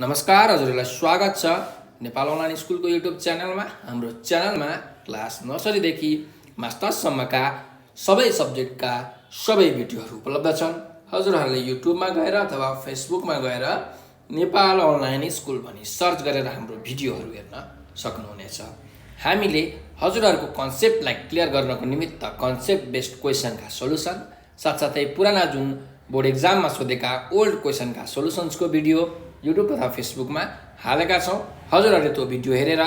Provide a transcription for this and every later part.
नमस्कार हजुरहरूलाई स्वागत छ नेपाल अनलाइन स्कुलको युट्युब च्यानलमा। हाम्रो च्यानलमा क्लास नर्सरीदेखि मास्टर्ससम्मका सबै सब्जेक्टका सबै भिडियोहरू उपलब्ध छन्। हजुरहरूले युट्युबमा गएर अथवा फेसबुकमा गएर नेपाल अनलाइन स्कुल भनी सर्च गरेर हाम्रो भिडियोहरू हेर्न सक्नुहुनेछ। हामीले हजुरहरूको कन्सेप्टलाई क्लियर गर्नको निमित्त कन्सेप्ट बेस्ड क्वेसनका सोलुसन साथसाथै पुराना जुन बोर्ड एक्जाममा सोधेका ओल्ड क्वेसनका सोलुसन्सको भिडियो युट्युब तथा फेसबुकमा हालेका छौँ। हजुरहरूले त्यो भिडियो हेरेर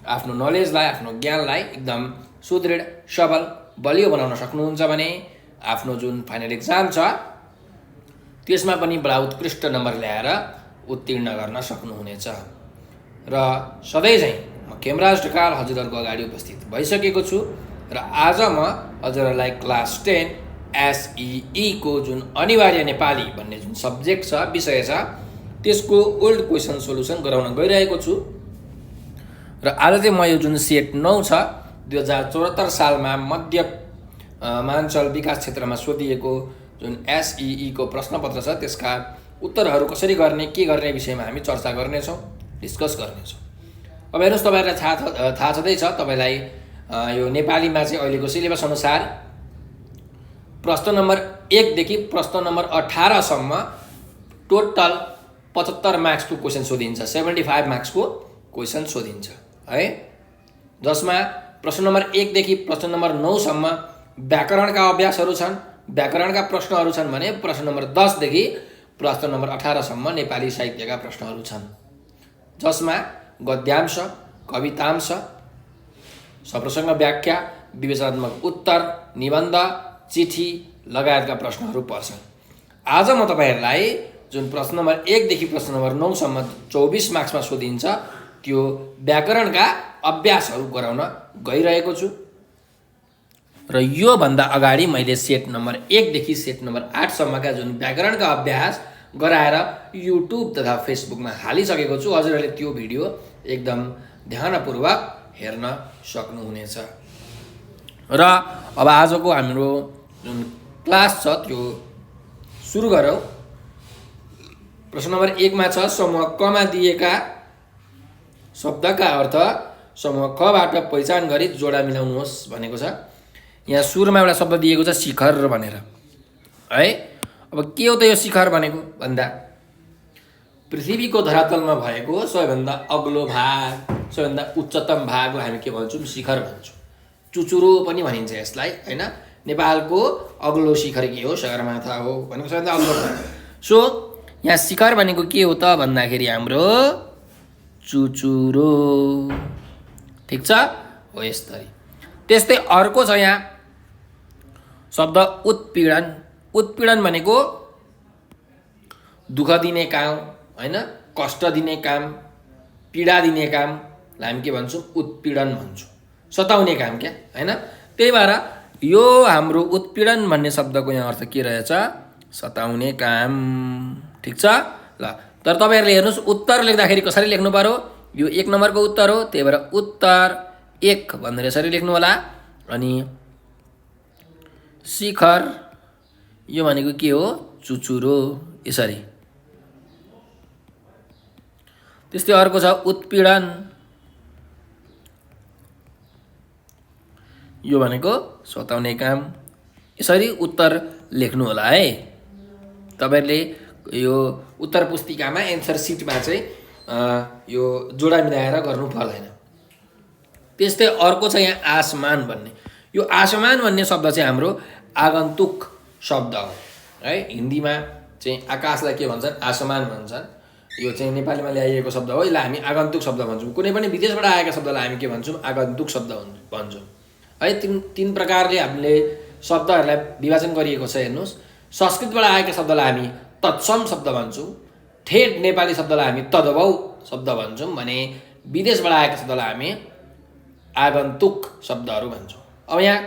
आफ्नो नलेजलाई आफ्नो ज्ञानलाई एकदम सुदृढ सबल बलियो बनाउन सक्नुहुन्छ भने आफ्नो जुन फाइनल एक्जाम छ त्यसमा पनि बडा उत्कृष्ट नम्बर ल्याएर उत्तीर्ण गर्न सक्नुहुनेछ। र सधैँ चाहिँ म खेमराज ढकाल हजुरहरूको अगाडि उपस्थित भइसकेको छु र आज म हजुरहरूलाई क्लास 10 SEE को जुन अनिवार्य नेपाली भन्ने जुन सब्जेक्ट छ विषय छ त्यसको ओल्ड क्वेसन सोलुसन गराउन गइरहेको छु। र आज चाहिँ म यो जुन सेट 9 छ 2074 सालमा मध्यमाञ्चल विकास क्षेत्रमा सोधिएको जुन SEE को प्रश्नपत्र छ त्यसका उत्तरहरू कसरी गर्ने के गर्ने विषयमा हामी चर्चा गर्नेछौँ, डिस्कस गर्नेछौँ। अब हेर्नुहोस्, तपाईँहरूलाई थाहा छँदैछ तपाईँलाई यो नेपालीमा चाहिँ अहिलेको सिलेबस अनुसार प्रश्न नम्बर 1 देखि प्रश्न नम्बर 18 सम्म टोटल 75 मार्क्सको क्वेसन सोधिन्छ, 75 मार्क्सको क्वेसन सोधिन्छ है, जसमा प्रश्न नम्बर 1 देखि प्रश्न नम्बर 9 सम्म व्याकरणका अभ्यासहरू छन्, व्याकरणका प्रश्नहरू छन् भने प्रश्न नम्बर 10 देखि प्रश्न नम्बर 18 सम्म नेपाली साहित्यका प्रश्नहरू छन्, जसमा गद्यांश, कवितांश, सप्रसङ्ग व्याख्या, विवेचनात्मक उत्तर, निबन्ध, चिठी लगायतका प्रश्नहरू पर्छन्। आज म तपाईँहरूलाई जुन प्रश्न नम्बर 1 देखि प्रश्न नम्बर 9 सम्म 24 मार्क्समा सोधिन्छ त्यो व्याकरणका अभ्यासहरू गराउन गइरहेको छु। र योभन्दा अगाडि मैले सेट नम्बर 1 देखि सेट नम्बर 8 सम्मका जुन व्याकरणका अभ्यास गराएर युट्युब तथा फेसबुकमा हालिसकेको छु। हजुरहरूले त्यो भिडियो एकदम ध्यानपूर्वक हेर्न सक्नुहुनेछ। र अब आजको हाम्रो जुन क्लास छ त्यो सुरु गरौँ। प्रश्न नम्बर 1 मा छ समूह क मा दिएका शब्दका अर्थ समूह क बाट पहिचान गरी जोडा मिलाउनुहोस् भनेको छ। यहाँ सुरुमा एउटा शब्द दिएको छ शिखर भनेर है। अब के हो त यो शिखर भनेको भन्दा पृथ्वीको धरातलमा भएको सबैभन्दा अग्लो भाग, सबैभन्दा उच्चतम भागलाई हामी के भन्छौँ? शिखर भन्छौँ। चुचुरो पनि भनिन्छ यसलाई हैन। नेपालको अग्लो शिखर के हो? सगरमाथा हो भनेको सबैभन्दा अग्लो भाग। सो यहाँ शिखर भनेको के हो त भन्दाखेरि हाम्रो चुचुरो, ठिक छ हो यसरी। त्यस्तै अर्को छ यहाँ शब्द उत्पीडन। उत्पीडन भनेको दुःख दिने काम हैन, कष्ट दिने काम, पीडा दिने कामलाई हामी के भन्छौँ? उत्पीडन भन्छौँ, सताउने काम क्या हैन। त्यही भएर यो हाम्रो उत्पीडन भन्ने शब्दको यहाँ अर्थ के रहेछ? सताउने काम, ठिक छ ल। तर तपाईँहरूले हेर्नुहोस् उत्तर लेख्दाखेरि कसरी लेख्नु पर्यो? यो 1 नम्बरको उत्तर हो, त्यही भएर उत्तर 1 भनेर यसरी लेख्नु होला। अनि शिखर यो भनेको के हो? चुचुरो, यसरी। त्यस्तै अर्को छ उत्पीडन, यो भनेको सताउने काम, यसरी उत्तर लेख्नु होला है। तपाईँहरूले यो उत्तर पुस्तिकामा एन्सर सिटमा चाहिँ यो जोडा मिलाएर गर्नु पर्दैन। त्यस्तै अर्को छ यहाँ आसमान भन्ने। यो आसमान भन्ने शब्द चाहिँ हाम्रो आगन्तुक शब्द हो है। हिन्दीमा चाहिँ आकाशलाई के भन्छन्? आसमान भन्छन्। यो चाहिँ नेपालीमा ल्याइएको शब्द हो, यसलाई हामी आगन्तुक शब्द भन्छौँ। कुनै पनि विदेशबाट आएका शब्दलाई हामी के भन्छौँ? आगन्तुक शब्द भन्छौँ है। तीन प्रकारले हामीले शब्दहरूलाई विभाजन गरिएको छ। हेर्नुहोस्, संस्कृतबाट आएका शब्दलाई हामी तत्सम शब्द भन्छौँ, ठेट नेपाली शब्दलाई हामी तद्भव शब्द भन्छौँ भने विदेशबाट आएका शब्दलाई हामी आगन्तुक शब्दहरू भन्छौँ। अब यहाँ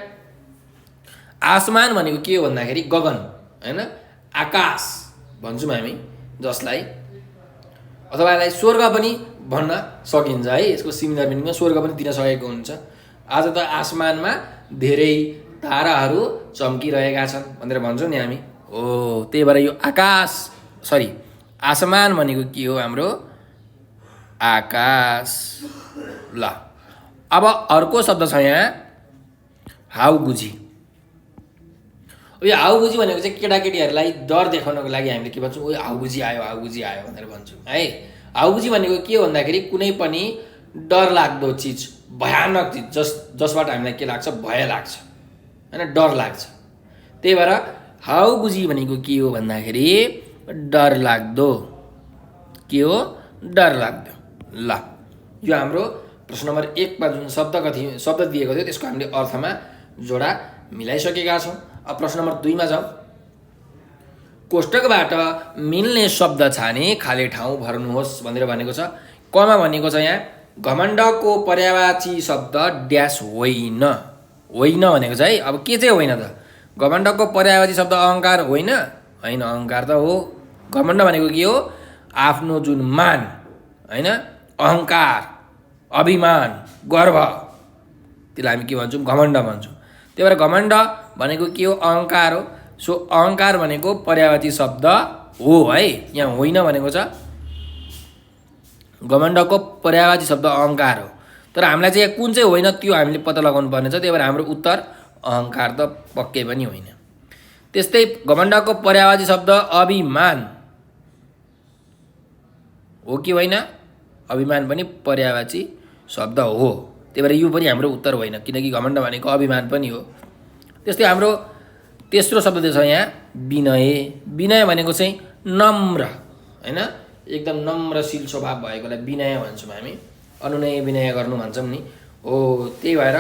आसमान भनेको के हो भन्दाखेरि गगन हैन, आकाश भन्छौँ हामी जसलाई, अथवा यसलाई स्वर्ग पनि भन्न सकिन्छ है। यसको सिमिलर मिनिङमा स्वर्ग पनि दिन सकेको हुन्छ। आज त आसमानमा धेरै ताराहरू चम्किरहेका छन् भनेर भन्छौँ नि हामी हो। त्यही भएर यो आसमान भनेको के हो? हाम्रो आकाश। ल अब अर्को शब्द छ यहाँ हाउगुजी। यो हाउगुजी भनेको चाहिँ केटाकेटीहरूलाई डर देखाउनको लागि हामीले के भन्छौँ, ओ हाउगुजी आयो भनेर भन्छौँ है। हाउगुजी भनेको के हो भन्दाखेरि कुनै पनि डर लाग्दो चिज, भयानक चिज जसबाट हामीलाई के लाग्छ, भय लाग्छ होइन, डर लाग्छ। त्यही भएर हाउगुजी भनेको के हो भन्दाखेरि डर लाग्दो, के हो, डर लाग्दो। ल यो हाम्रो प्रश्न नम्बर 1मा जुन शब्द दिएको थियो त्यसको हामीले अर्थमा जोडा मिलाइसकेका छौँ। अब प्रश्न नम्बर 2मा जाउँ। कोष्टकबाट मिल्ने शब्द छाने खाली ठाउँ भर्नुहोस् भनेर भनेको छ। कमा भनेको छ यहाँ घमण्डको पर्यायवाची शब्द ड्यास होइन। होइन भनेको छ है। अब के चाहिँ होइन त? घमण्डको पर्यायवाची शब्द अहङ्कार होइन, होइन अहङ्कार त हो। घमण्ड भनेको के हो, आफ्नो जुन मान होइन, अहङ्कार, अभिमान, गर्व, त्यसलाई हामी के भन्छौँ, घमण्ड भन्छौँ। त्यही भएर घमण्ड भनेको के हो, अहङ्कार हो। सो अहङ्कार भनेको पर्यायवाची शब्द हो है। यहाँ होइन भनेको छ। घमण्डको पर्यायवाची शब्द अहङ्कार हो, तर हामीलाई चाहिँ कुन चाहिँ होइन त्यो हामीले पत्ता लगाउनु पर्ने छ। त्यही भएर हाम्रो उत्तर अहङ्कार त पक्कै पनि होइन। त्यस्तै घमण्डको पर्यायवाची शब्द अभिमान हो कि होइन? अभिमान पनि पर्यायवाची शब्द हो। त्यही भएर यो पनि हाम्रो उत्तर होइन, किनकि घमण्ड भनेको अभिमान पनि हो। त्यस्तै हाम्रो तेस्रो शब्द छ यहाँ विनय। विनय भनेको चाहिँ नम्र होइन, एकदम नम्रशील स्वभाव भएकोलाई विनय भन्छौँ हामी। अनुनय विनय गर्नु भन्छौँ नि हो। त्यही भएर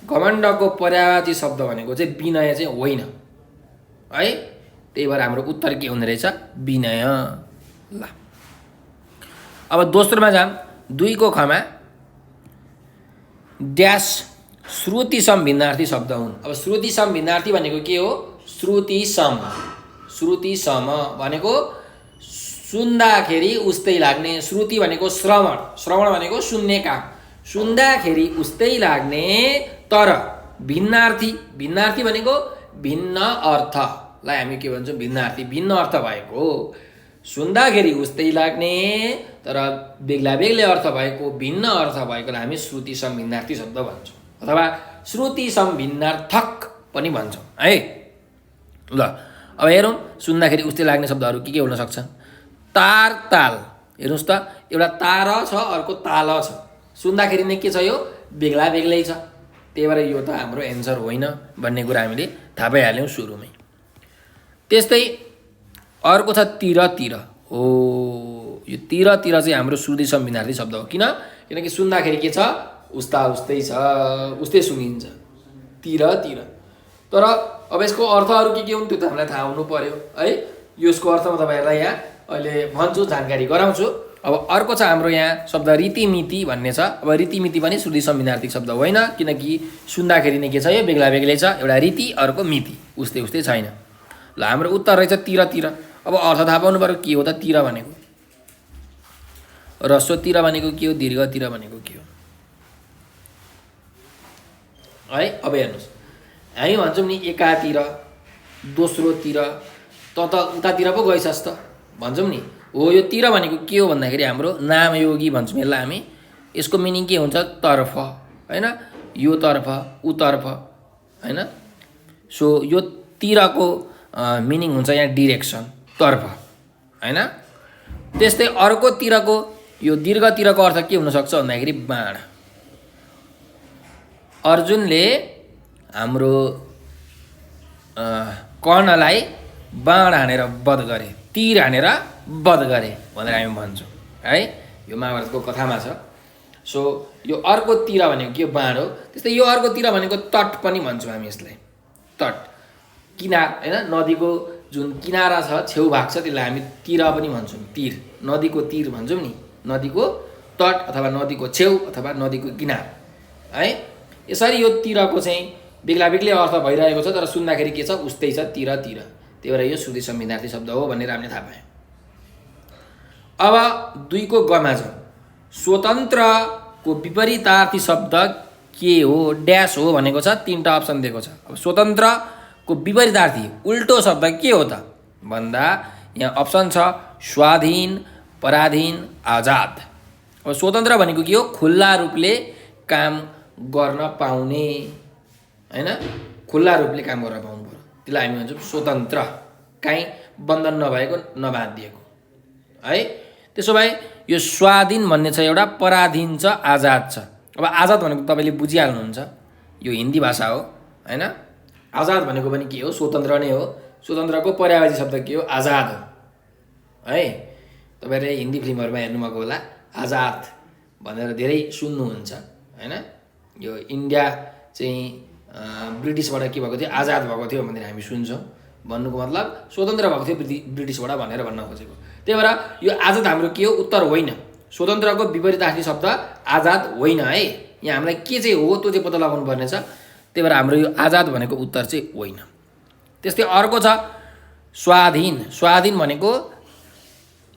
घमण्डको पर्यायवाची शब्द भनेको चाहिँ विनय चाहिँ होइन है। त्यही भएर हाम्रो उत्तर के हुने रहेछ, विनय। ल अब दोस्रोमा जाम। 2को खमा ड्यास श्रुतिसम भिन्नार्थी शब्द हुन्। अब श्रुतिसम भिन्नार्थी भनेको के हो, श्रुतिसम। श्रुतिसम भनेको सुन्दाखेरि उस्तै लाग्ने। श्रुति भनेको श्रवण, श्रवण भनेको सुन्ने काम, सुन्दाखेरि उस्तै लाग्ने। तर भिन्नार्थी, भिन्नार्थी भनेको भिन्न अर्थलाई हामी के भन्छौँ, भिन्नार्थी, भिन्न अर्थ भएको। सुन्दाखेरि उस्तै लाग्ने तर बेग्ला बेग्लै अर्थ भएको, भिन्न अर्थ भएकोलाई हामी श्रुतिसम भिन्नार्थी शब्द भन्छौँ, अथवा श्रुतिसम भिन्नार्थक पनि भन्छौँ है। ल अब हेरौँ सुन्दाखेरि उस्तै लाग्ने शब्दहरू के हुन सक्छन्। तार, ताल। हेर्नुहोस् त, एउटा तार छ, अर्को ताल छ। सुन्दाखेरि नै के छ, यो बेग्ला बेग्लै छ। त्यही भएर यो त हाम्रो एन्सर होइन भन्ने कुरा हामीले थाहा पाइहाल्यौँ सुरुमै। त्यस्तै अर्को छ तिर, तिर हो। यो तिर, तिर चाहिँ हाम्रो श्रुतिसम भिन्नार्थी शब्द हो। किनकि सुन्दाखेरि के छ, उस्ता उस्तै छ, उस्तै सुनिन्छ, तिर, तिर। तर अब यसको अर्थहरू के हुन् त्यो त हामीलाई थाहा हुनु पर्यो है। यसको अर्थ म तपाईँहरूलाई यहाँ अहिले भन्छु, जानकारी गराउँछु। अब अर्को छ हाम्रो यहाँ शब्द रीतिमिति भन्ने छ। अब रीतिमिति पनि श्रुतिसम भिन्नार्थी शब्द होइन, किनकि सुन्दाखेरि नै के छ, यो बेग्ला बेग्लै छ। एउटा रीति, अर्को मिति, उस्तै उस्तै छैन। ल हाम्रो उत्तर रहेछ तिर, तिर। अब अर्थ थाहा पाउनु पऱ्यो के हो त तिर भनेको। ह्रस्वतिर भनेको के हो, दीर्घतिर भनेको के हो है। अब हेर्नुहोस्, हामी भन्छौँ नि एकातिर, दोस्रोतिर, त उतातिर पो गइसस् त भन्छौँ नि हो। यो तिर भनेको के हो भन्दाखेरि हाम्रो नामयोगी भन्छौँ यसलाई हामी। यसको मिनिङ के हुन्छ, तर्फ होइन, यो तर्फ, उतर्फ होइन। सो यो तिरको मिनिङ हुन्छ यहाँ डिरेक्सन, तर्फ होइन। त्यस्तै अर्को तिरको, यो दीर्घतिरको अर्थ के हुनसक्छ भन्दाखेरि बाण। अर्जुनले हाम्रो कर्णलाई बाण हानेर वध गरे, तीर हानेर वध गरे भनेर हामी भन्छौँ है। यो महाभारतको कथामा छ। सो यो अर्को तिर भनेको के हो, बाण हो। त्यस्तै यो अर्को तिर भनेको तट पनि भन्छौँ हामी यसलाई। तट, किनार होइन, नदीको जुन किनारा छ, छेउ भाग छ, त्यसलाई हामी तिर पनि भन्छौँ, तीर। नदीको तीर भन्छौँ नि, नदीको तट अथवा नदीको छेउ अथवा नदीको किनार है। यसरी यो तिरको चाहिँ बेग्ला बेग्लै अर्थ भइरहेको छ, तर सुन्दाखेरि के छ, उस्तै छ, तिर, तिर। त्यही भएर यो श्रुतिसम भिन्नार्थी शब्द हो भनेर हामीले थाहा पायौँ। अब 2को गमा जाउँ। स्वतन्त्रको विपरीतार्थी शब्द के हो, ड्यास हो भनेको छ। 3टा अप्सन दिएको छ। अब स्वतन्त्रको विपरीतार्थी उल्टो शब्द के हो त भन्दा यहाँ अप्सन छ स्वाधीन, पराधीन, आजाद। अब स्वतन्त्र भनेको के हो? खुल्ला रूपले काम गर्न पाउने, हैन? खुल्ला रूपले काम गर्न पाउनु पर्यो, त्यसलाई हामी भन्छौँ स्वतन्त्र, काहीँ बन्धन नभएको, नबाँधिएको, है? त्यसो भए यो स्वाधीन भन्ने छ एउटा, पराधीन छ, आजाद छ। अब आजाद भनेको तपाईँले बुझिहाल्नुहुन्छ, यो हिन्दी भाषा हो, हैन? आजाद भनेको पनि के हो? स्वतन्त्र नै हो। स्वतन्त्रको पर्यायवाची शब्द के हो? आजाद हो, है? तपाईँले हिन्दी फिल्महरूमा हेर्नुभएको होला, आजाद भनेर धेरै सुन्नुहुन्छ, हैन? यो इन्डिया चाहिँ ब्रिटिसबाट के भएको थियो? आजाद भएको थियो भनेर हामी सुन्छौँ। भन्नुको मतलब स्वतन्त्र भएको थियो ब्रिटिसबाट भनेर भन्न खोजेको। त्यही भएर यो आजाद हाम्रो के हो? उत्तर होइन। स्वतन्त्रको विपरीतार्थी शब्द आजाद होइन, है? यहाँ हामीलाई के चाहिँ हो त्यो चाहिँ पत्ता लगाउनु पर्ने छ। त्यही भएर हाम्रो यो आजाद भनेको उत्तर चाहिँ होइन। त्यस्तै अर्को छ स्वाधीन। स्वाधीन भनेको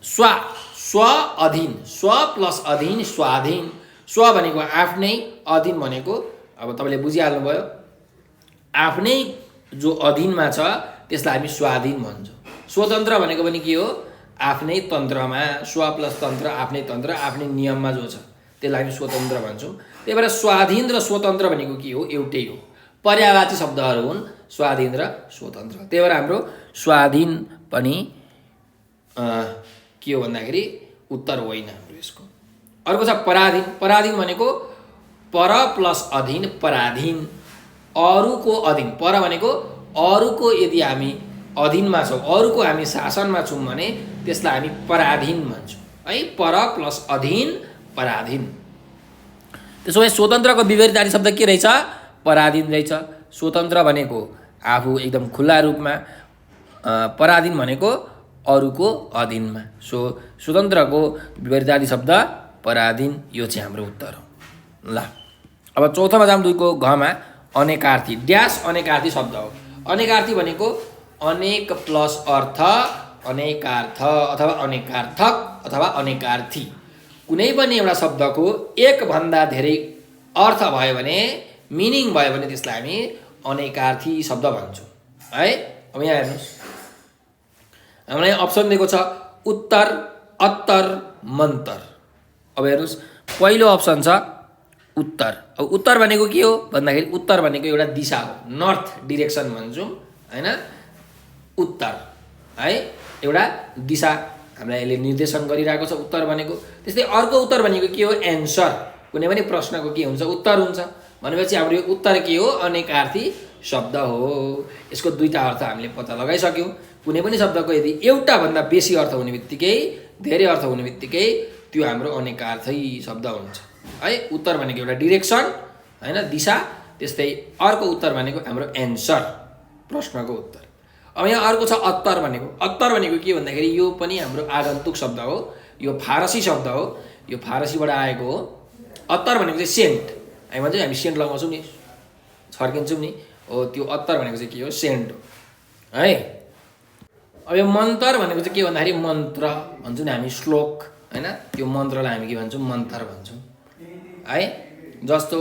स्व अधीन, स्व प्लस अधीन, स्वाधीन। स्व भनेको आफ्नै, अधीन भनेको अब तपाईँले बुझिहाल्नुभयो, आफ्नै जो अधीनमा छ त्यसलाई हामी स्वाधीन भन्छौँ। स्वतन्त्र भनेको पनि के हो? आफ्नै तन्त्रमा, स्व प्लस तन्त्र, आफ्नै तन्त्र, आफ्नै नियममा जो छ त्यसलाई हामी स्वतन्त्र भन्छौँ। त्यही भएर स्वाधीन र स्वतन्त्र भनेको के हो? एउटै हो, पर्यायवाची शब्दहरू हुन् स्वाधीन र स्वतन्त्र। त्यही भएर हाम्रो स्वाधीन पनि के हो भन्दाखेरि उत्तर होइन हाम्रो यसको। अर्को छ पराधीन। पराधीन भनेको पर प्लस अधीन, पराधीन, अरूको अधीन। पर भनेको अरूको यदि हामी अधीनमा छौँ, अरूको हामी शासनमा छौँ भने त्यसलाई हामी पराधीन भन्छौँ, है? पर प्लस अधीन, पराधीन। त्यसो भए स्वतन्त्रको विपरीतार्थी शब्द के रहेछ? पराधीन रहेछ। स्वतन्त्र भनेको आफू एकदम खुल्ला रूपमा, पराधीन भनेको अरूको अधीनमा। स्वतन्त्रको विपरीतार्थी शब्द पराधीन, यो चाहिँ हाम्रो उत्तर हो। ल अब चौथोमा जाऊँ, 2 को घमा अनेकार्थी। ड्यास अनेकार्थी शब्द हो। अनेकार्थी भनेको अनेक प्लस अर्थ, अनेकार्थ अथवा अनेकार्थक अथवा अनेकार्थी। कुनै पनि एउटा शब्दको एकभन्दा धेरै अर्थ भयो भने, मिनिङ भयो भने त्यसलाई हामी अनेकार्थी शब्द भन्छौँ, है? अब यहाँ हेर्नुहोस्, हामीलाई अप्सन दिएको छ उत्तर, अत्तर, मन्तर। अब हेर्नुहोस्, पहिलो अप्सन छ उत्तर। अब उत्तर भनेको के हो भन्दाखेरि उत्तर भनेको एउटा दिशा हो, नर्थ डिरेक्सन भन्छौँ, हैन? उत्तर, है? एउटा दिशा हामीलाई यसले निर्देशन गरिरहेको छ उत्तर भनेको। त्यस्तै अर्को उत्तर भनेको के हो? एन्सर। कुनै पनि प्रश्नको के हुन्छ? उत्तर हुन्छ। भनेपछि हाम्रो यो उत्तर के हो? अनेकार्थी शब्द हो। यसको 2टा अर्थ हामीले पत्ता लगाइसक्यौँ। कुनै पनि शब्दको यदि एउटा भन्दा बेसी अर्थ हुने बित्तिकै, धेरै अर्थ हुने बित्तिकै त्यो हाम्रो अनेकार्थी शब्द हुन्छ, है? उत्तर भनेको एउटा डिरेक्सन, हैन? दिशा। त्यस्तै अर्को उत्तर भनेको हाम्रो एन्सर, प्रश्नको उत्तर। अब यहाँ अर्को छ अत्तर भनेको। अत्तर भनेको के भन्दाखेरि यो पनि हाम्रो आगन्तुक शब्द हो, यो फारसी शब्द हो, यो फारसीबाट आएको हो। अत्तर भनेको चाहिँ सेन्ट। हामी भन्छौँ हामी सेन्ट लगाउँछौँ नि, छर्किन्छौँ नि, हो त्यो अत्तर भनेको चाहिँ के हो? सेन्ट हो, है? अब यो मन्तर भनेको चाहिँ के भन्दाखेरि मन्त्र भन्छौँ नि हामी, श्लोक, हैन? त्यो मन्त्रलाई हामी के भन्छौँ? मन्त्र भन्छौँ, है? जस्तो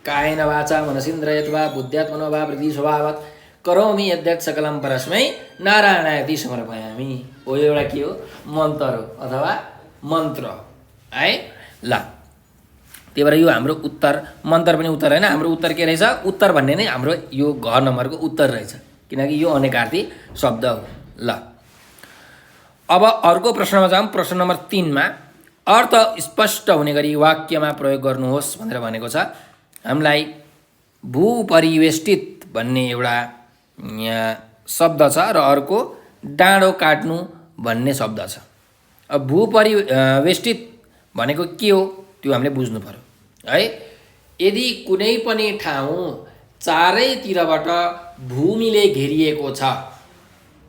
कायेन वाचा मनसेन्द्रियर्वा बुद्ध्यात्मनो वा वृद्धि स्वभावत करोमि यद्यत् सकलं परस्मै नारायणायति समर्पयामि। हो यो एउटा के हो? मन्त्र हो अथवा मन्त्र, है? ल त्यही भएर यो हाम्रो उत्तर, मन्त्र पनि उत्तर होइन। हाम्रो उत्तर के रहेछ? उत्तर भन्ने नै हाम्रो यो घ नम्बरको उत्तर रहेछ, किनकि यो अनेकार्थी शब्द हो। ल अब अर्को प्रश्नमा जाऊँ। प्रश्न नम्बर 3 मा अर्थ स्पष्ट हुने गरी वाक्यमा प्रयोग गर्नुहोस् भनेर भनेको छ। हामीलाई भूपरिवेष्टित भन्ने एउटा यहाँ शब्द छ र अर्को डाँडो काट्नु भन्ने शब्द छ। अब भूपरिवेष्टित भनेको के हो त्यो हामीले बुझ्नु पर्यो, है? यदि कुनै पनि ठाउँ चारैतिरबाट भूमिले घेरिएको छ,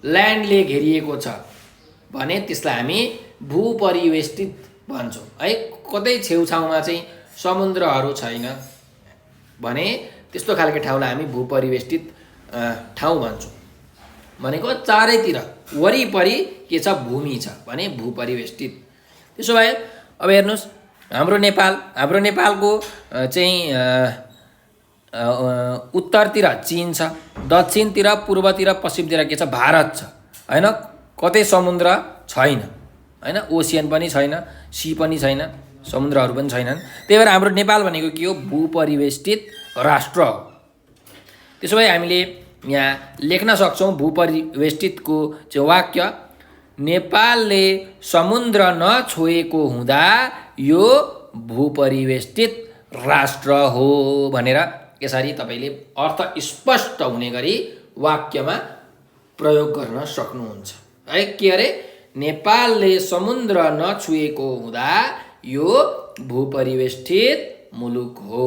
ल्यान्डले घेरिएको छ भने त्यसलाई हामी भूपरिवेष्टित भन्छौँ, है? कतै छेउछाउमा चाहिँ समुद्रहरू छैन भने त्यस्तो खालको ठाउँलाई हामी भूपरिवेष्टित ठाउँ भन्छौँ। भनेको चारैतिर वरिपरि के छ? भूमि छ भने भूपरिवेष्टित। त्यसो भए अब हेर्नुहोस्, हाम्रो नेपालको चाहिँ उत्तरतिर चीन छ, दक्षिणतिर, पूर्वतिर, पश्चिमतिर के छ? भारत छ, हैन? कतै समुद्र छैन, हैन, ओसियन पनि छैन, सी पनि छैन, समुद्रहरू पनि छैनन्। त्यही भएर हाम्रो नेपाल भनेको के हो? भूपरिवेष्टित राष्ट्र हो। त्यसो भए हामीले यहाँ लेख्न सक्छौँ भूपरिवेष्टितको चाहिँ वाक्य, नेपालले समुद्र नछोएको हुँदा यो भूपरिवेष्टित राष्ट्र हो भनेर यसरी तपाईँले अर्थ स्पष्ट हुने गरी वाक्यमा प्रयोग गर्न सक्नुहुन्छ है। के अरे? नेपालले समुद्र नछुएको हुँदा यो भूपरिवेष्टित मुलुक हो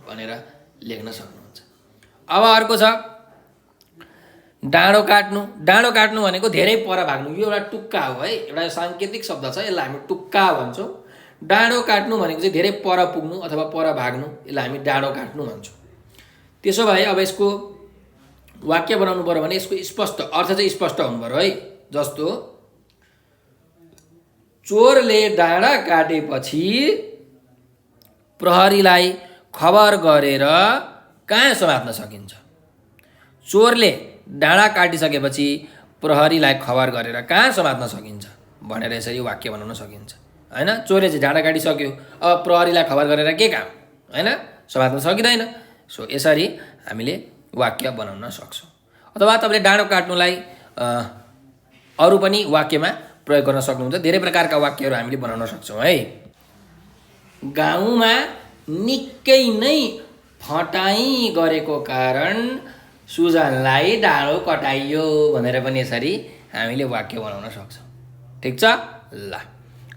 भनेर लेख्न सक्नुहुन्छ। अब अर्को छ डाँडो काट्नु। डाँडो काट्नु भनेको धेरै पर भाग्नु, यो एउटा टुक्का हो है, एउटा साङ्केतिक शब्द छ, यसलाई हामी टुक्का भन्छौँ। डाँडो काट्नु भनेको चाहिँ धेरै पर पुग्नु अथवा पर भाग्नु, यसलाई हामी डाँडो काट्नु भन्छौँ। त्यसो भए अब यसको वाक्य बनाउनु पर्यो भने यसको स्पष्ट अर्थ चाहिँ स्पष्ट हुनु पर्यो है। जस्तो चोरले डाँडा काटेपछि प्रहरीलाई खबर गरेर कहाँ समात्न सकिन्छ? चोरले डाँडा काटिसकेपछि प्रहरीलाई खबर गरेर कहाँ समात्न सकिन्छ भनेर यसरी वाक्य बनाउन सकिन्छ हैन। चोरले चाहिँ डाँडा काटिसक्यो, अब प्रहरीलाई खबर गरेर के काम हैन, समात्न सकिँदैन। सो यसरी हामीले वाक्य बनाउन सक्छौँ। अथवा तपाईँले डाँडो काट्नुलाई अरू पनि वाक्यमा प्रयोग गर्न सक्नुहुन्छ। धेरै प्रकारका वाक्यहरू हामीले बनाउन सक्छौँ है। गाउँमा निकै नै फटाइ गरेको कारण सुजनलाई डाँडो कटाइयो भनेर पनि यसरी हामीले वाक्य बनाउन सक्छौँ। ठिक छ ल।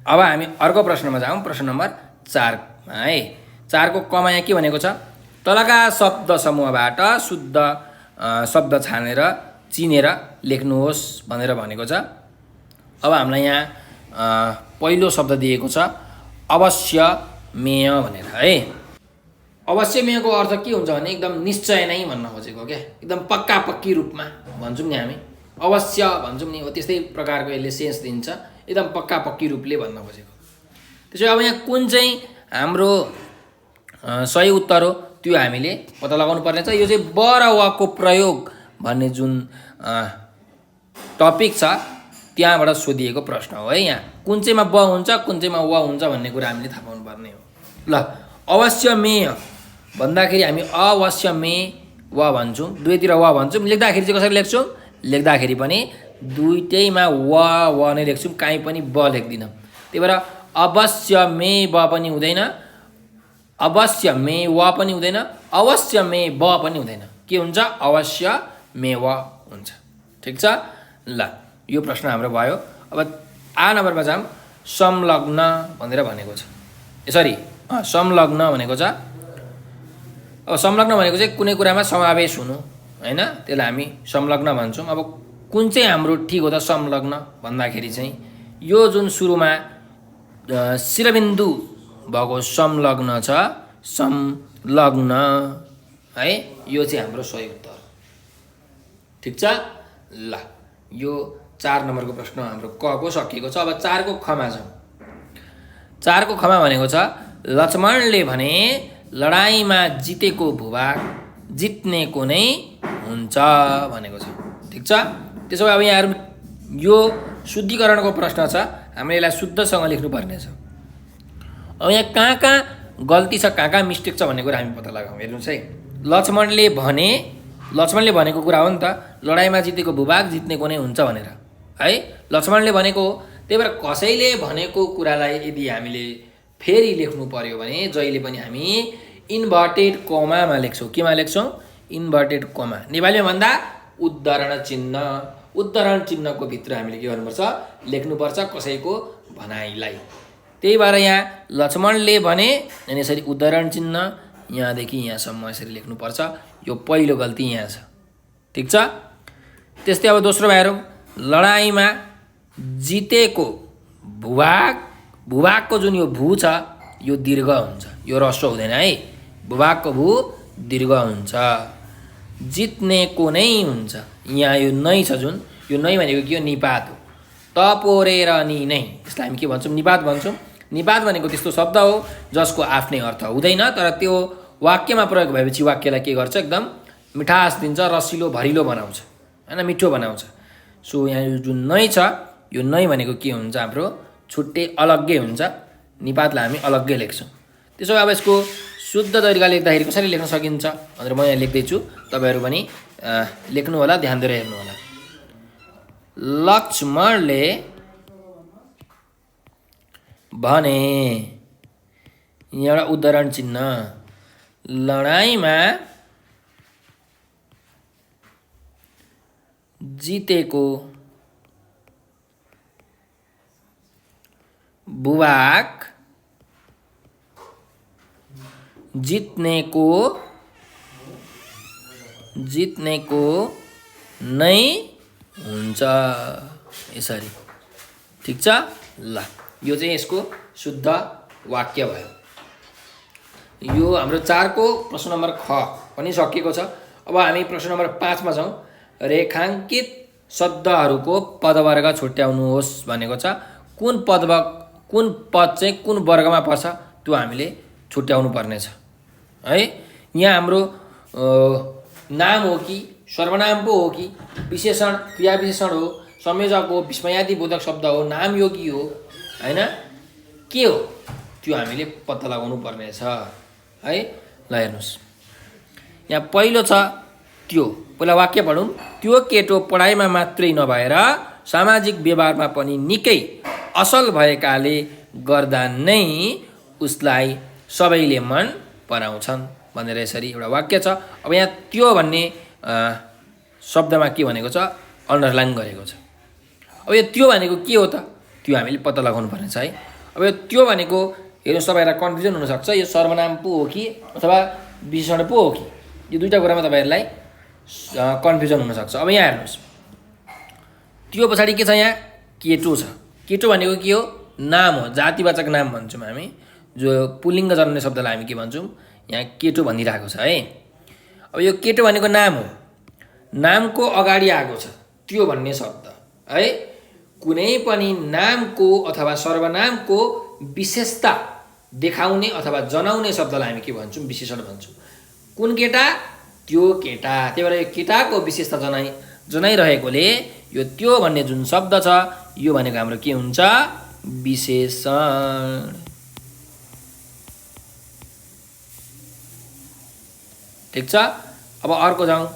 अब हामी अर्को प्रश्नमा जाउँ, प्रश्न नम्बर 4 है। 4 को कमा यहाँ के भनेको छ? तलका शब्द समूहबाट शुद्ध शब्द छानेर चिनेर लेख्नुहोस् भनेर भनेको छ। अब हामीलाई यहाँ पहिलो शब्द दिएको छ अवश्यमेय भनेर है। अवश्यमेयको अर्थ के हुन्छ भने एकदम निश्चय नै भन्न खोजेको क्या, एकदम पक्का पक्की रूपमा भन्छौँ नि हामी, अवश्य भन्छौँ नि, हो त्यस्तै प्रकारको यसले सेन्स दिन्छ, एकदम पक्का पक्की रूपले भन्न खोजेको। त्यसो अब यहाँ कुन चाहिँ हाम्रो सही उत्तर हो त्यो हामीले पत्ता लगाउनु पर्ने छ। यो चाहिँ ब र वको प्रयोग भन्ने जुन टपिक छ त्यहाँबाट सोधिएको प्रश्न हो है। यहाँ कुन चाहिँमा ब हुन्छ कुन चाहिँमा व हुन्छ भन्ने कुरा हामीले थाहा पाउनु पर्ने हो। ल अवश्यमेय भन्दाखेरि हामी अवश्यमेय व भन्छौँ, दुवैतिर व भन्छौँ। लेख्दाखेरि चाहिँ कसरी लेख्छौँ? लेख्दाखेरि पनि दुईटैमा व नै लेख्छौँ, काहीँ पनि ब लेख्दिनँ। त्यही भएर अवश्यमेय ब पनि हुँदैन, अवश्यमेय व पनि हुँदैन, अवश्यमेय ब पनि हुँदैन। के हुन्छ? अवश्यमेय व हुन्छ। ठिक छ ल। यो प्रश्न हाम्रो भयो। अब आ नम्बरमा जाऊँ। संलग्न भनेर भनेको छ, सरी संलग्न भनेको छ। अब संलग्न भनेको चाहिँ कुनै कुरामा समावेश हुनु हैन, त्यसलाई हामी संलग्न भन्छौँ। अब कुन चाहिँ हाम्रो ठिक हो त संलग्न भन्दाखेरि चाहिँ यो जुन सुरुमा शिरबिन्दु भएको संलग्न छ, संलग्न है, यो चाहिँ हाम्रो सही उत्तर। ठिक छ ल। यो 4 नम्बरको प्रश्न हाम्रो क को सकिएको छ। अब 4 को खमा जाउँ। 4 को खमा भनेको छ लक्ष्मणले भने लडाईँमा जितेको भूभाग जित्नेको नै हुन्छ भनेको छ। ठिक छ। त्यसो भए अब यहाँहरू यो शुद्धिकरणको प्रश्न छ, हामीले यसलाई शुद्धसँग लेख्नुपर्ने छ। अब यहाँ कहाँ कहाँ गल्ती छ, कहाँ कहाँ मिस्टेक छ भन्ने कुरा हामी पत्ता लगाउँ। हेर्नुहोस् है, लक्ष्मणले भनेको कुरा हो नि त, लडाइँमा जितेको भूभाग जित्नेको नै हुन्छ भनेर है, लक्ष्मणले भनेको हो। त्यही भएर कसैले भनेको कुरालाई यदि हामीले फेरि लेख्नु पर्यो भने जहिले पनि हामी इन्भर्टेड कोमामा लेख्छौँ। केमा लेख्छौँ? इन्भर्टेड कोमा। नेपालीमा भन्दा उद्धरण चिन्ह, उद्धरण चिन्हको भित्र हामीले के गर्नुपर्छ? लेख्नुपर्छ कसैको भनाइलाई। त्यही भएर यहाँ लक्ष्मणले भने अनि यसरी उद्धरण चिन्ह यहाँदेखि यहाँसम्म यसरी लेख्नुपर्छ। यो पहिलो गल्ती यहाँ छ। ठिक छ। त्यस्तै अब दोस्रो हेरौँ। लडाइँमा जितेको भूभागको जुन यो भू छ यो दीर्घ हुन्छ, यो ह्रस्व हुँदैन है। भूभागको भू दीर्घ हुन्छ, जित्नेको नै हुन्छ। यहाँ यो नै छ जुन, यो नै भनेको के हो? निपात हो। तपोरेर नि नै, यसलाई हामी के भन्छौँ? निपात भन्छौँ। निपात भनेको त्यस्तो शब्द हो जसको आफ्नै अर्थ हुँदैन, तर त्यो वाक्यमा प्रयोग भएपछि वाक्यलाई के गर्छ? एकदम मिठास दिन्छ, रसिलो भरिलो बनाउँछ हैन, मिठो बनाउँछ। सो यहाँ यो जुन नै छ यो नै भनेको के हुन्छ हाम्रो छुट्टै अलग्गै हुन्छ, निपातलाई हामी अलग्गै लेख्छौँ। त्यसो भए अब यसको शुद्ध तरिका लेख्दाखेरि कसरी लेख्न सकिन्छ भनेर म यहाँ लेख्दैछु, तपाईँहरू पनि लेख्नु होला, ध्यान दिएर हेर्नु होला। लक्ष्मणले भने, यहाँ एउटा उदाहरण चिन्ह, लडाइँमा जितेको बुबाक जित्नेको नै हुन्छ, यसरी। ठिक छ ल, यो चाहिँ यसको शुद्ध वाक्य भयो। यो हाम्रो 4 को प्रश्न नम्बर ख पनि सकिएको छ। अब हामी प्रश्न नम्बर 5 मा छौँ। रेखाङ्कित शब्दहरूको पदवर्ग छुट्याउनुहोस् भनेको छ। कुन पद चाहिँ कुन वर्गमा पर्छ त्यो हामीले छुट्याउनु पर्नेछ है। यहाँ हाम्रो नाम हो कि सर्वनाम पो हो कि विशेषण क्रिया विशेषण हो, संयोजक हो, विस्मयादि बोधक शब्द हो, नामयोगी हो हैन, के हो त्यो हामीले पत्ता लगाउनु पर्नेछ है। ल हेर्नुहोस्, यहाँ पहिलो छ त्यो, पहिला वाक्य पढौँ। त्यो केटो पढाइमा मात्रै नभएर सामाजिक व्यवहारमा पनि निकै असल भएकाले गर्दा नै उसलाई सबैले मन पराउँछन् भनेर यसरी एउटा वाक्य छ। अब यहाँ त्यो भन्ने शब्दमा के भनेको छ, अन्डरलाइन गरेको छ। अब यो त्यो भनेको के हो त, त्यो हामीले पत्ता लगाउनु पर्ने छ है। अब यो त्यो भनेको हेर्नुहोस्, तपाईँहरूलाई कन्फ्युजन हुनसक्छ, यो सर्वनाम पो हो कि अथवा विशेषण पो हो कि, यो दुईवटा कुरामा तपाईँहरूलाई कन्फ्युजन हुनसक्छ। अब यहाँ हेर्नुहोस्, त्यो पछाडि के छ, यहाँ केटो छ। केटो भनेको के हो, नाम हो, जातिवाचक नाम भन्छौँ हामी, जो पुल्लिङ्ग जन्ने शब्दलाई हामी के भन्छौँ, यहाँ केटो भनिरहेको छ है। अब यो केटो भनेको नाम हो, नामको अगाडि आएको छ त्यो भन्ने शब्द है। कुनै पनि नामको अथवा सर्वनामको विशेषता देखाउने अथवा जनाउने शब्दलाई हामी के भन्छौँ, विशेषण भन्छौँ। कुन केटा, त्यो केटा, त्यही भएर यो केटाको विशेषता जनाइरहेकोले यो त्यो भन्ने जुन शब्द छ यो भनेको हाम्रो के हुन्छ, विशेषण। ठिक छ। अब अर्को जाउँ,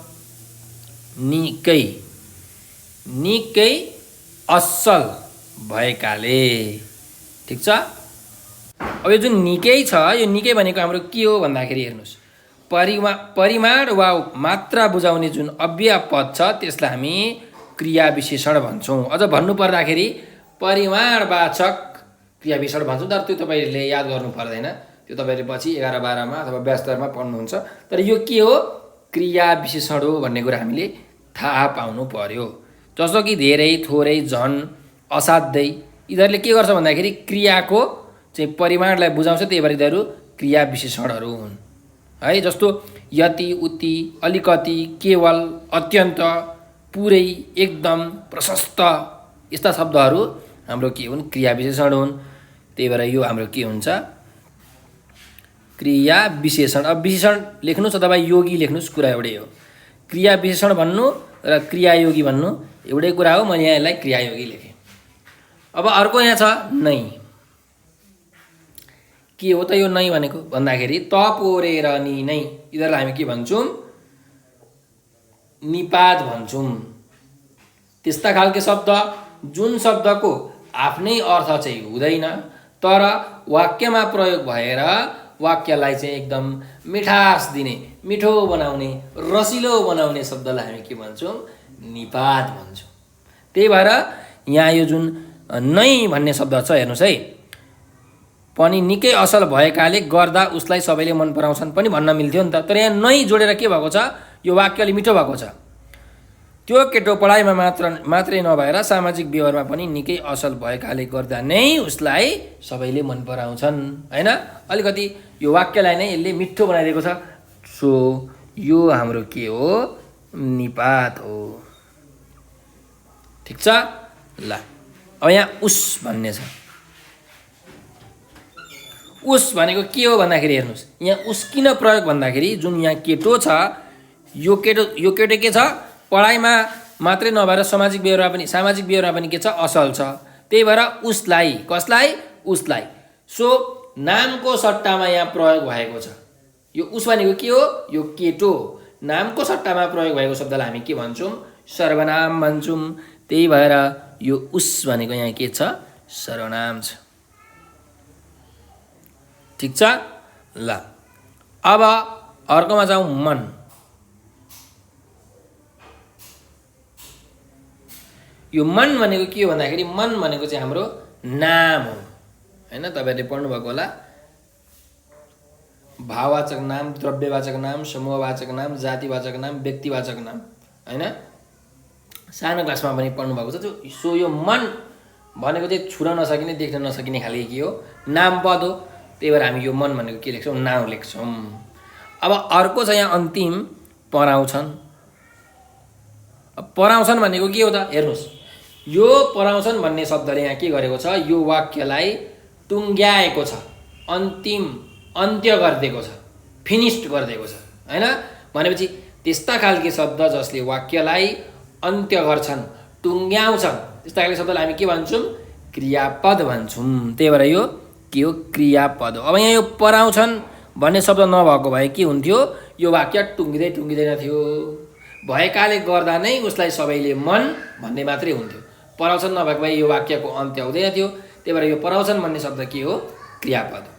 निकै असल भएकाले। ठिक छ। अब यो जुन निकै छ, यो निकै भनेको हाम्रो के हो भन्दाखेरि हेर्नुहोस्, परिमाण वा मात्रा बुझाउने जुन अव्यय पद छ त्यसलाई हामी क्रिया विशेषण भन्छौँ। अझ भन्नु पर्दाखेरि परिमाणवाचक क्रिया विशेषण भन्छौँ, तर त्यो तपाईँहरूले याद गर्नु पर्दैन, त्यो तपाईँहरूले पछि 11-12 अथवा 72 पढ्नुहुन्छ। तर यो के हो, क्रिया विशेषण हो भन्ने कुरा हामीले थाहा पाउनु पर्यो। जस्तो कि धेरै, थोरै, झन्, असाध्यै, यिनीहरूले के गर्छ भन्दाखेरि क्रियाको चाहिँ परिमाणलाई बुझाउँछ, त्यही भएर यिनीहरू क्रिया विशेषणहरू हुन् है। जस्तो यति, उति, अलिकति, केवल, अत्यन्त, पुरै, एकदम, प्रशस्त, यस्ता शब्दहरू हाम्रो के हुन्, क्रिया विशेषण हुन्। त्यही भएर यो हाम्रो के हुन्छ, क्रिया विशेषण। अब विशेषण लेख्नुहोस् अथवा योगी लेख्नुहोस्, कुरा एउटै हो। क्रिया विशेषण भन्नु र क्रियायोगी भन्नु एउटै कुरा हो, मैले यहाँ यसलाई क्रियायोगी लेखेँ। अब अर्को यहाँ छ नै। के हो त यो नै भनेको भन्दाखेरि तपोरेर नि नै, यिनीहरूलाई हामी के भन्छौँ, निपात भन्छौँ। त्यस्ता खालके शब्द जुन शब्दको आफ्नै अर्थ चाहिँ हुँदैन तर वाक्यमा प्रयोग भएर वाक्यलाई चाहिँ एकदम मिठास दिने, मिठो बनाउने, रसिलो बनाउने शब्दलाई हामी के भन्छौँ, निपात भन्छौँ। त्यही भएर यहाँ यो जुन नै भन्ने शब्द छ हेर्नुहोस् है, पनि निकै असल भएकाले गर्दा उसलाई सबैले मन पराउँछन् पनि भन्न मिल्थ्यो नि त, तर यहाँ नै जोडेर के भएको छ, यो वाक्यले मिठो भएको छ। त्यो केटो पढाइमा मात्रै नभएर सामाजिक व्यवहारमा पनि निकै असल भएकाले गर्दा नै उसलाई सबैले मन पराउँछन् हैन। अलिकति यो वाक्यलाई नै यसले मिठो बनाइदिएको छ। सो यो हाम्रो के हो, निपात हो। ठिक छ ल। अब यहाँ उस भन्ने छ। उस भनेको के हो भन्दाखेरि हेर्नुहोस्, यहाँ उस किन प्रयोग भन्दाखेरि जुन यहाँ केटो छ, यो केटो के छ, पढाइमा मात्रै नभएर सामाजिक व्यवहारमा पनि के छ असल छ। त्यही भएर उसलाई, कसलाई, उसलाई। सो नामको सट्टामा यहाँ प्रयोग भएको छ। यो उस भनेको के हो, यो केटो। नामको सट्टामा प्रयोग भएको शब्दलाई हामी के भन्छौँ, सर्वनाम भन्छौँ। त्यही भएर यो उस भनेको यहाँ के छ, सर्वनाम छ। ठिक छ ल। अब अर्कोमा जाउँ, मन। यो मन भनेको के हो भन्दाखेरि मन भनेको चाहिँ हाम्रो नाम हो हैन। तपाईहरुले पढ्नुभएको होला, भाववाचक नाम, द्रव्यवाचक नाम, समूहवाचक नाम, जातिवाचक नाम, व्यक्तिवाचक नाम हैन। सानो क्लासमा पनि पढ्नुभएको छ। सो यो मन भनेको चाहिँ छुन नसकिने, देख्न नसकिने खाले के हो, नाम पद हो। त्यही भएर हामी यो मन भनेको के लेख्छौँ, नाउँ लेख्छौँ। अब अर्को चाहिँ यहाँ अन्तिम पराउँछन्। पराउँछन् भनेको के हो त, हेर्नुहोस्, यो पराउँछन् भन्ने शब्दले यहाँ के गरेको छ, यो वाक्यलाई टुङ्ग्याएको छ, अन्तिम अन्त्य गरिदिएको छ, फिनिस्ड गरिदिएको छ हैन। भनेपछि त्यस्ता खालके शब्द जसले वाक्यलाई अन्त्य गर्छन्, टुङ्ग्याउँछन्, त्यस्ता खालके शब्दलाई हामी के भन्छौँ, क्रियापद भन्छौँ। त्यही भएर यो के हो, क्रियापद हो। अब यहाँ यो पराउँछन् भन्ने शब्द नभएको भए के हुन्थ्यो, यो वाक्य टुङ्गिँदैन थियो। भएकाले गर्दा नै उसलाई सबैले मन भन्ने मात्रै हुन्थ्यो। पराउँछन् नभएको भए यो वाक्यको अन्त्य हुँदैन थियो। त्यही भएर यो पराउँछन् भन्ने शब्द के हो, क्रियापद हो।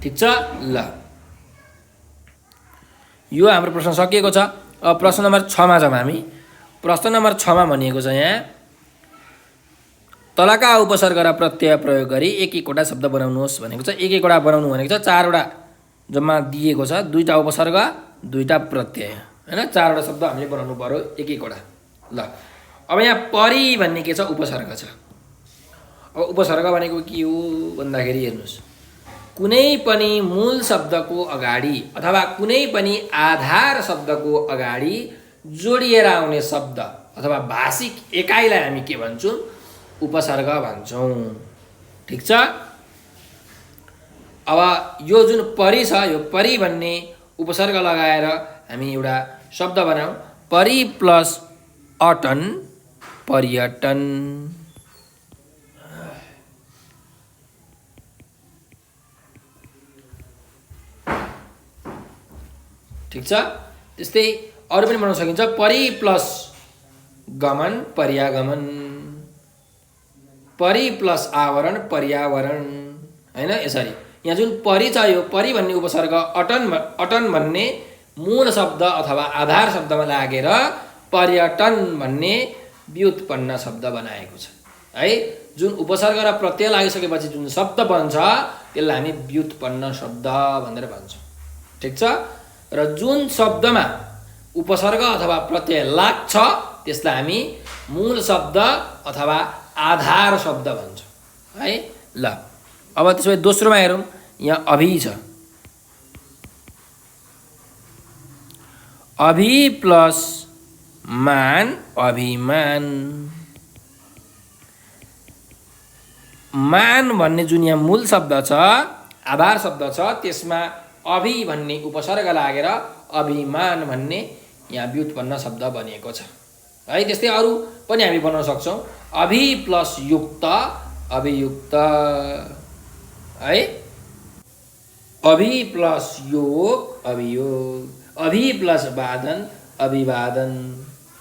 ठिक छ ल। यो हाम्रो प्रश्न सकिएको छ। अब प्रश्न नम्बर 6 मा जाउँ हामी। प्रश्न नम्बर 6 मा भनिएको छ यहाँ, तलका उपसर्ग र प्रत्यय प्रयोग गरी एक एकवटा शब्द बनाउनुहोस् भनेको छ। एक एकवटा बनाउनु भनेको छ 4वटा जम्मा दिएको छ, 2टा उपसर्ग 2टा प्रत्यय हैन। 4वटा शब्द हामीले बनाउनु पर्यो एक एकवटा ल। अब यहाँ परि भन्ने के छ, उपसर्ग छ। अब उपसर्ग भनेको के हो भन्दाखेरि हेर्नुहोस्, कुनै पनि मूल शब्दको अगाडि अथवा कुनै पनि आधार शब्दको अगाडि जोडिएर आउने शब्द अथवा भाषिक एकाइलाई हामी के भन्छौँ, उपसर्ग भन्छौँ। ठिक छ। अब यो जुन परि छ, यो परि भन्ने उपसर्ग लगाएर हामी एउटा शब्द बनाऊ, परि प्लस अटन, पर्यटन। ठिक छ। त्यस्तै अरू पनि बनाउन सकिन्छ, परि प्लस गमन, पर्यागमन, परि प्लस आवरण, पर्यावरण हैन। यसरी यहाँ जुन परि छ, यो परि भन्ने उपसर्ग अटन भन्ने मूल शब्द अथवा आधार शब्दमा लागेर पर्यटन भन्ने व्युत्पन्न शब्द बनाएको छ है। जुन उपसर्ग र प्रत्यय लागिसकेपछि जुन शब्द बन्छ त्यसलाई हामी व्युत्पन्न शब्द भनेर भन्छौँ। ठिक छ। र जुन शब्दमा उपसर्ग अथवा प्रत्यय लाग्छ त्यसलाई हामी मूल शब्द अथवा आधार शब्द भन्छौँ है ल। अब त्यसो भए दोस्रोमा हेरौँ, यहाँ अभि छ। अभि प्लस मान, अभिमान। मान भन्ने जुन यहाँ मूल शब्द छ, आधार शब्द छ, त्यसमा अभि भन्ने उपसर्ग लागेर अभिमान भन्ने यहाँ व्युत्पन्न शब्द बनिएको छ है। त्यस्तै अरू पनि हामी बनाउन सक्छौँ, अभि प्लस युक्त, अभियुक्त है। अभि प्लस योग, अभियोग। अभि प्लस वादन, अभिवादन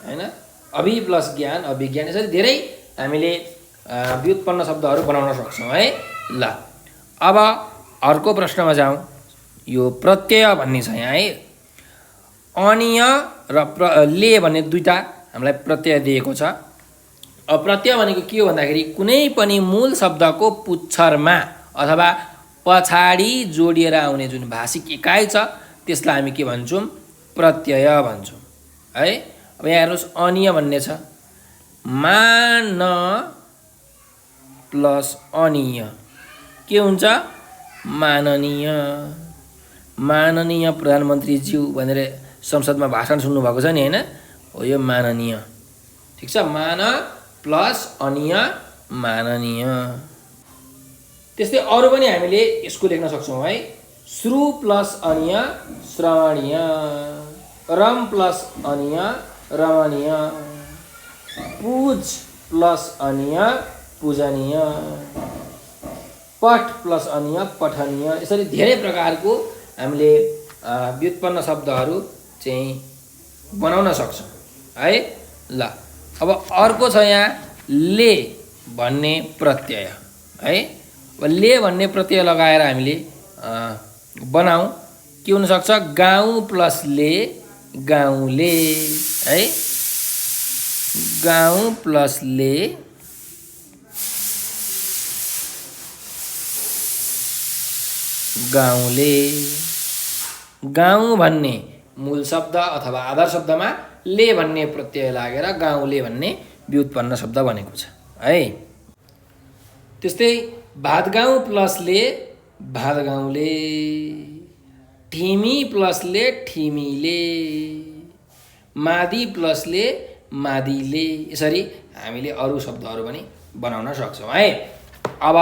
हैन। अभि प्लस ज्ञान, अभिज्ञान। यसरी धेरै हामीले व्युत्पन्न शब्दहरू बनाउन सक्छौँ है ल। अब अर्को प्रश्नमा जाउँ। यो प्रत्यय भन्ने छ यहाँ है। अनिय र ले भन्ने 2टा हामीलाई प्रत्यय दिएको छ। अब प्रत्यय भनेको के हो भन्दाखेरि कुनै पनि मूल शब्दको पुच्छरमा अथवा पछाडि जोडिएर आउने जुन भाषिक इकाइ छ त्यसलाई हामी के भन्छौँ, प्रत्यय भन्छौँ है। अब यहाँ हेर्नुहोस्, अनिय भन्ने छ, मान प्लस अनिय के हुन्छ, माननीय। माननीय प्रधानमन्त्रीज्यू भनेर संसदमा भाषण सुन्नुभएको छ नि हैन, हो यो माननीय। ठिक छ। मान प्लस अनिय, माननीय। त्यस्तै अरू पनि हामीले यसको लेख्न सक्छौँ है। श्रु प्लस अनिय, श्रवणीय। रम प्लस अनिय, रमणीय, पूज प्लस अनीय पूजनीय, पठ प्लस अनीय पठनीय। यसरी धेरै प्रकारको हामीले व्युत्पन्न शब्दहरू चाहिँ बनाउन सक्छौँ है। ल अब अर्को छ यहाँ ले भन्ने प्रत्यय है। अब ले भन्ने प्रत्यय लगाएर हामीले बनाऊ के हुनसक्छ, गाउँ प्लस ले गाउँले है। गाउँ प्लस ले गाउँले। गाउँ भन्ने मूल शब्द अथवा आधार शब्दमा ले भन्ने प्रत्यय लागेर गाउँले भन्ने व्युत्पन्न शब्द बनेको छ है। त्यस्तै भातगाउँ प्लस ले भातगाउँले, ठिमी प्लस ले ठिमीले, मादी प्लस ले मादीले। यसरी हामीले अरू शब्दहरू पनि बनाउन सक्छौँ है। अब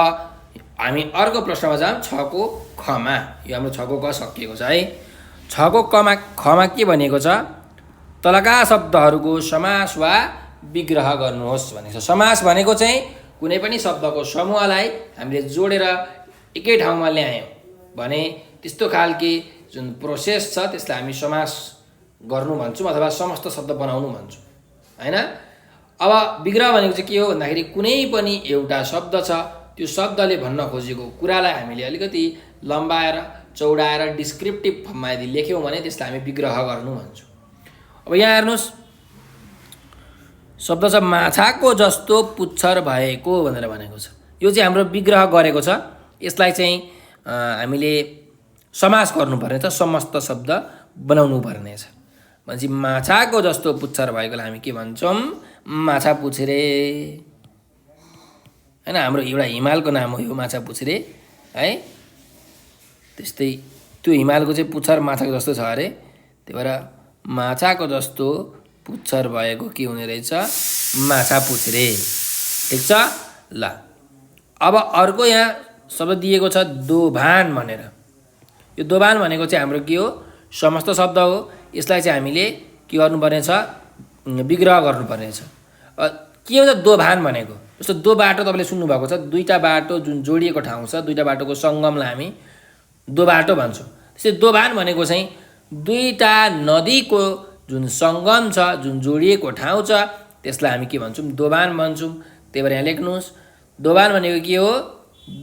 हामी अर्को प्रश्नमा जाऊँ, 6 को खमा। यो हाम्रो 6 को क सकिएको छ है। 6 को खमा के भनेको छ, तलका शब्दहरूको समास वा विग्रह गर्नुहोस् भनेको छ। समास भनेको चाहिँ कुनै पनि शब्दको समूहलाई हामीले जोडेर एकै ठाउँमा ल्यायौँ भने त्यस्तो खालके जुन प्रोसेस छ त्यसलाई हामी समास गर्नु भन्छौँ अथवा समस्त शब्द बनाउनु भन्छौँ हैन। अब विग्रह भनेको चाहिँ के हो भन्दाखेरि कुनै पनि एउटा शब्द छ, त्यो शब्दले भन्न खोजेको कुरालाई हामीले अलिकति लम्बाएर चौडाएर डिस्क्रिप्टिभ फर्ममा यदि लेख्यौँ भने त्यसलाई हामी विग्रह गर्नु भन्छौँ। अब यहाँ हेर्नुहोस्, शब्द छ माछाको जस्तो पुच्छर भएको भनेर भनेको छ। यो चाहिँ हाम्रो विग्रह गरेको छ। यसलाई चाहिँ हामीले समास गर्नुपर्ने छ, समस्त शब्द बनाउनु पर्ने छ। भनेपछि माछाको जस्तो पुच्छर भएकोलाई हामी के भन्छौँ, माछा पुच्छरे हैन। हाम्रो एउटा हिमालको नाम हो यो माछा पुच्छरे है। त्यस्तै त्यो हिमालको चाहिँ पुच्छर माछाको जस्तो छ अरे, त्यही भएर माछाको जस्तो पुच्छर भएको के हुने रहेछ, माछा पुच्छरे। ठिक छ ल। अब अर्को यहाँ शब्द दिएको छ दोभान भनेर। यो दोभान भनेको चाहिँ हाम्रो के हो, समस्त शब्द हो। यसलाई चाहिँ हामीले के गर्नुपर्ने छ, विग्रह गर्नुपर्ने छ। के हो त दोभान भनेको, जस्तो दो बाटो तपाईँले सुन्नुभएको छ, दुईवटा बाटो जुन जोडिएको ठाउँ छ, दुईवटा बाटोको सङ्गमलाई हामी दो बाटो भन्छौँ। त्यसै दोभान भनेको चाहिँ दुईवटा नदीको जुन सङ्गम छ, जुन जोडिएको ठाउँ छ, त्यसलाई हामी के भन्छौँ, दोभान भन्छौँ। त्यही भएर यहाँ लेख्नुहोस्, दोभान भनेको के हो,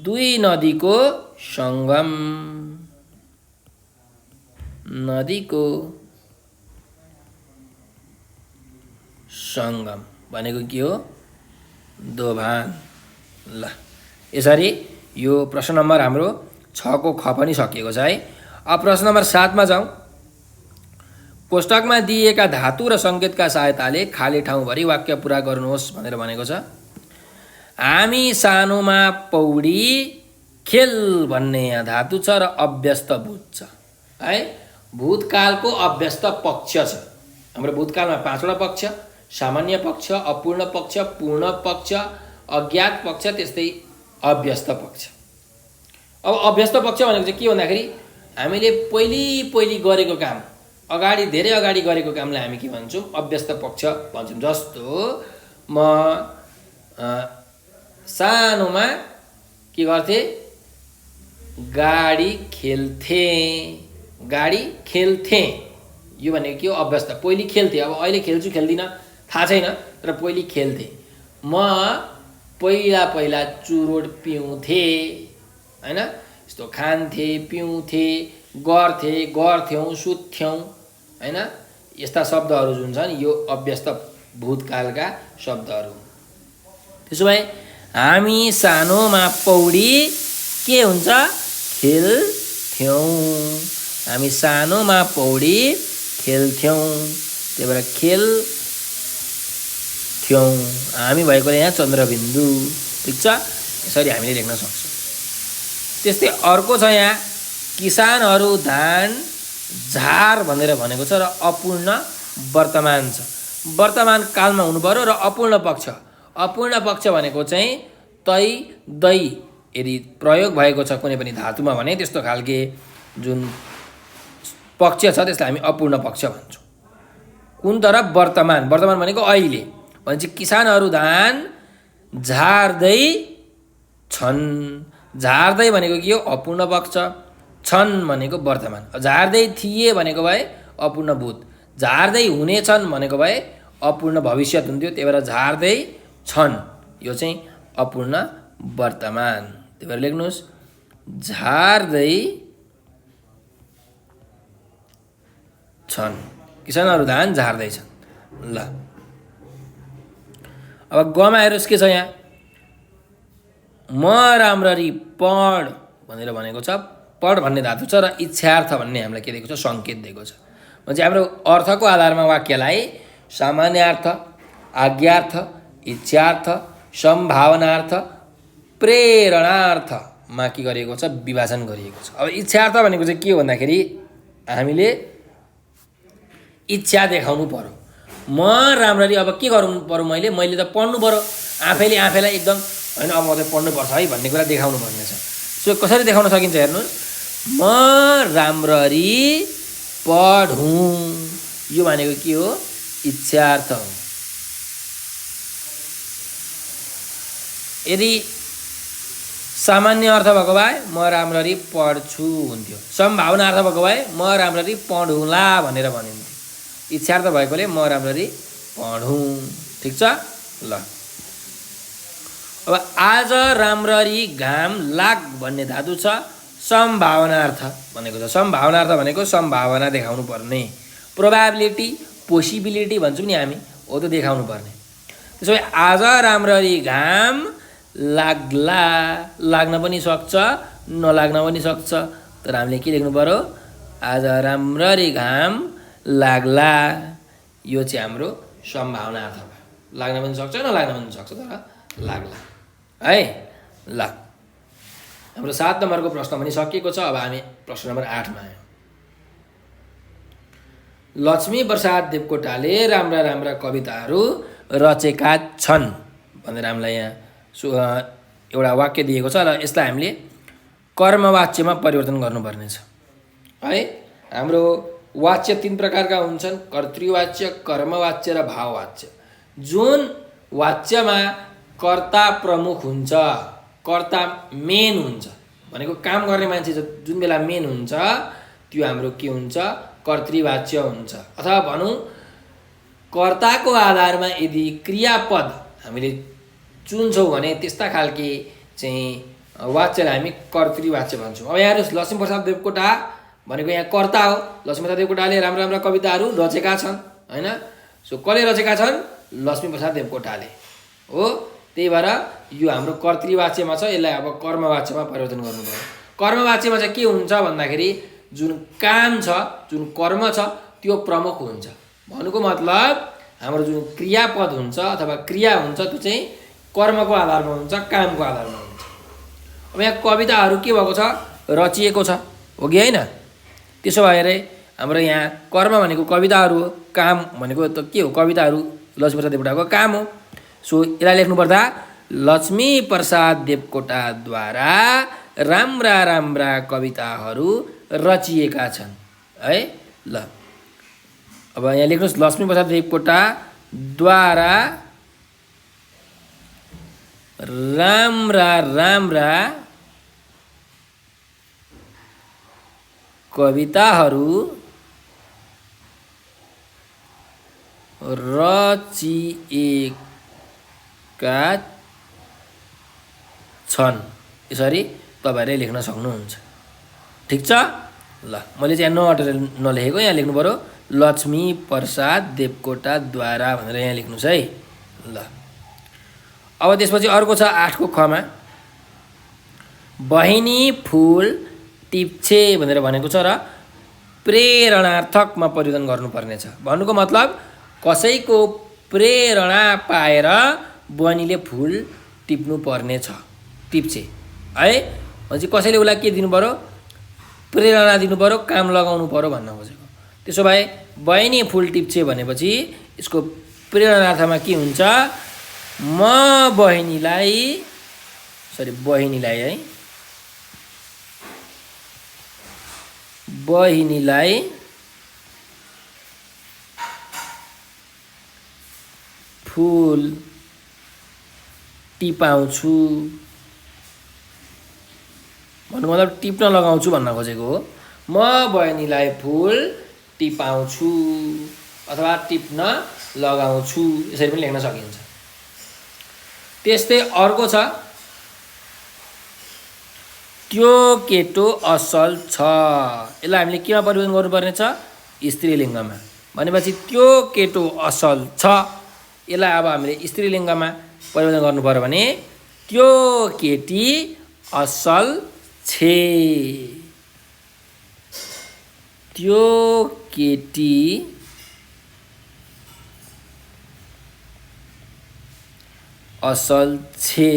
दुई नदीको सङ्गम, नदीको सङ्गम भनेको के हो, दोभान। ल यसरी यो प्रश्न नम्बर हाम्रो 6 को ख पनि सकिएको छ है। अब प्रश्न नम्बर 7 मा जाउँ। कोष्टकमा दिएका धातु र सङ्केतका सहायताले खाली ठाउँभरि वाक्य पुरा गर्नुहोस् भनेर भनेको छ। हामी सानोमा पौडी खेल भन्ने यहाँ धातु छ र अभ्यस्त भूत छ है। भूतकालको अभ्यस्त पक्ष छ। हाम्रो भूतकालमा 5 वटा पक्ष, सामान्य पक्ष, अपूर्ण पक्ष, पूर्ण पक्ष, अज्ञात पक्ष, त्यस्तै अभ्यस्त पक्ष। अब अभ्यस्त पक्ष भनेको चाहिँ के भन्दाखेरि हामीले पहिले गरेको काम, अगाडि धेरै अगाडि गरेको कामलाई हामी के भन्छौँ, अभ्यस्त पक्ष भन्छौँ। जस्तो म सानोमा के गर्थेँ, गाडी खेल्थेँ। यो भनेको के हो, अभ्यस्त। पहिले खेल्थेँ, अब अहिले खेल्छु खेल्दिनँ थाहा छैन, तर पहिले खेल्थेँ। म पहिला चुरोट पिउँथेँ हैन। यस्तो खान्थेँ, पिउँथेँ, गर्थ्यौँ, सुत्थ्यौँ हैन। यस्ता शब्दहरू जुन छन् यो अभ्यस्त भूतकालका शब्दहरू। त्यसो भए हामी सानोमा पौडी के हुन्छ, खेल्थ्यौँ। हामी सानोमा पौडी खेल्थ्यौँ, त्यही भएर खेल्थ्यौँ। हामी भएकोले यहाँ चन्द्रबिन्दु। ठिक छ, यसरी हामीले लेख्न सक्छौँ। त्यस्तै अर्को छ यहाँ, किसानहरू धान झार भनेर भनेको छ र अपूर्ण वर्तमान छ। वर्तमान कालमा हुनु पर्यो र अपूर्ण पक्ष। अपूर्ण पक्ष भनेको चाहिँ तै दै यदि प्रयोग भएको छ कुनै पनि धातुमा भने त्यस्तो खालके जुन पक्ष छ त्यसलाई हामी अपूर्ण पक्ष भन्छौँ। कुन तरफ वर्तमान वर्तमान भनेको अहिले भनेपछि किसानहरू धान झार्दै छन् झार्दै भनेको के हो अपूर्ण पक्ष छन् भनेको वर्तमान झार्दै थिए भनेको भए अपूर्ण भूत झार्दै हुनेछन् भनेको भए अपूर्ण भविष्यत हुन्थ्यो त्यही भएर झार्दै छन् यो चाहिँ अपूर्ण वर्तमान त्यही भएर लेख्नुहोस् झार्दै छन् किसानहरू धान झार्दैछन् ल अब गमा हेर्नुहोस् के छ यहाँ म राम्ररी पढ भनेर भनेको छ पढ भन्ने धातु छ र इच्छार्थ भन्ने हामीलाई के दिएको छ सङ्केत दिएको छ भनेपछि हाम्रो अर्थको आधारमा वाक्यलाई सामान्यार्थ आज्ञार्थ इच्छार्थ सम्भावनार्थ प्रेरणार्थमा के गरिएको छ विभाजन गरिएको छ अब इच्छार्थ भनेको चाहिँ के हो भन्दाखेरि हामीले इच्छा देखाउनु पर्यो म राम्ररी अब के गर्नु पर्यो मैले त पढ्नु पर्यो आफैलाई एकदम होइन अब म चाहिँ पढ्नुपर्छ है भन्ने कुरा देखाउनु पर्ने छ सो कसरी देखाउन सकिन्छ हेर्नुहोस् म राम्ररी पढौँ यो भनेको के हो इच्छार्थ हो यदि सामान्य अर्थ भएको भए म राम्ररी पढ्छु हुन्थ्यो सम्भावना अर्थ भएको भए म राम्ररी पढौँला भनेर भनिन्थ्यो इच्छार्थ भएकोले म राम्ररी पढौँ ठिक छ ल अब आज राम्ररी घाम लाग भन्ने धातु छ सम्भावनार्थ भनेको छ सम्भावनार्थ भनेको सम्भावना देखाउनु पर्ने प्रोबाबिलिटी पोसिबिलिटी भन्छौँ नि हामी हो त देखाउनु पर्ने त्यसो भए आज राम्ररी घाम लाग्ला लाग्न पनि सक्छ नलाग्न पनि सक्छ तर हामीले के लेख्नु पर्यो आज राम्ररी घाम लाग्ला यो चाहिँ हाम्रो सम्भावनार्थ भयो लाग्न पनि सक्छ नलाग्न पनि सक्छ तर लाग्ला है ल हाम्रो 7 नम्बरको प्रश्न पनि सकिएको छ अब हामी प्रश्न नम्बर 8 मा आयौँ लक्ष्मी प्रसाद देवकोटाले राम्रा राम्रा कविताहरू रचेका छन् भनेर हामीलाई यहाँ एउटा वाक्य दिएको छ र यसलाई हामीले कर्मवाच्यमा परिवर्तन गर्नुपर्ने छ है हाम्रो वाच्य 3 प्रकारका हुन्छन् कर्तृवाच्य कर्मवाच्य र भाववाच्य जुन वाच्यमा कर्ता प्रमुख हुन्छ कर्ता मेन हुन्छ भनेको काम गर्ने मान्छे जुन बेला मेन हुन्छ त्यो हाम्रो के हुन्छ कर्तृवाच्य हुन्छ अथवा भनौँ कर्ताको आधारमा यदि क्रियापद हामीले चुन्छौँ भने त्यस्ता खालके चाहिँ वाच्यलाई हामी कर्तृवाच्य भन्छौँ अब यहाँ लक्ष्मीप्रसाद देवकोटा भनेको यहाँ कर्ता हो लक्ष्मीप्रसाद देवकोटाले राम्रा राम्रा कविताहरू रचेका छन् होइन सो कसले रचेका छन् लक्ष्मीप्रसाद देवकोटाले हो त्यही भएर यो हाम्रो कर्तृवाच्यमा छ यसलाई अब कर्मवाच्यमा परिवर्तन गर्नु पर्यो कर्मवाच्यमा चाहिँ के हुन्छ भन्दाखेरि जुन काम छ जुन कर्म छ त्यो प्रमुख हुन्छ भन्नुको मतलब हाम्रो जुन क्रियापद हुन्छ अथवा क्रिया हुन्छ त्यो चाहिँ कर्मको आधारमा हुन्छ कामको आधारमा हुन्छ अब यहाँ कविताहरू के भएको छ रचिएको छ हो कि होइन त्यसो भएर हाम्रो यहाँ कर्म भनेको कविताहरू हो काम भनेको त के हो कविताहरू लक्ष्मीप्रसाद देवकोटाको काम हो सो यसलाई लेख्नुपर्दा लक्ष्मी प्रसाद देवकोटाद्वारा राम्रा राम्रा कविताहरू रचिएका छन् है ल अब यहाँ लेख्नुहोस् लक्ष्मीप्रसाद देवकोटाद्वारा राम्रा राम्रा कविताहरू रचिएका छन् यसरी तपाईहरुले लेख्न सक्नुहुन्छ ठीक छ ल मैले चाहिँ नअटेर नलेखेको यहाँ लेख्नु पर्यो लक्ष्मी प्रसाद देवकोटाद्वारा भनेर यहाँ लेख्नुस् है ल अब त्यसपछि अर्को छ 8 को ख मा बहिनी फूल टिप्छे भनेर भनेको छ र प्रेरणार्थकमा परिवर्तन गर्नुपर्ने छ भन्नुको मतलब कसैको प्रेरणा पाएर बहिनीले फूल टिप्नु पर्ने छ टिप्छे है भनेपछि कसैले उलाई के दिनु पर्यो प्रेरणा दिनु पर्यो काम लगाउनु पर्यो भन्न खोजेको त्यसो भए बहिनी फूल टिप्छे भनेपछि यसको प्रेरणार्थमा के हुन्छ म बहिनीलाई है बहिनीलाई फुल टिपाउँछु भन्नुको मतलब टिप्न लगाउँछु भन्न खोजेको हो। म बहिनीलाई फुल टिपाउँछु अथवा टिप्न लगाउँछु यसरी पनि लेख्न सकिन्छ। त्यस्तै अर्को छ त्यो केटो असल छ। यसलाई हामीले केमा परिवर्तन गर्नुपर्ने छ? स्त्रीलिङ्गमा। भनेपछि त्यो केटो असल छ, यसलाई अब हामीले स्त्रीलिङ्गमा परिवर्तन गर्नु पर्यो भने त्यो केटी असल छे। त्यो केटी असल छे।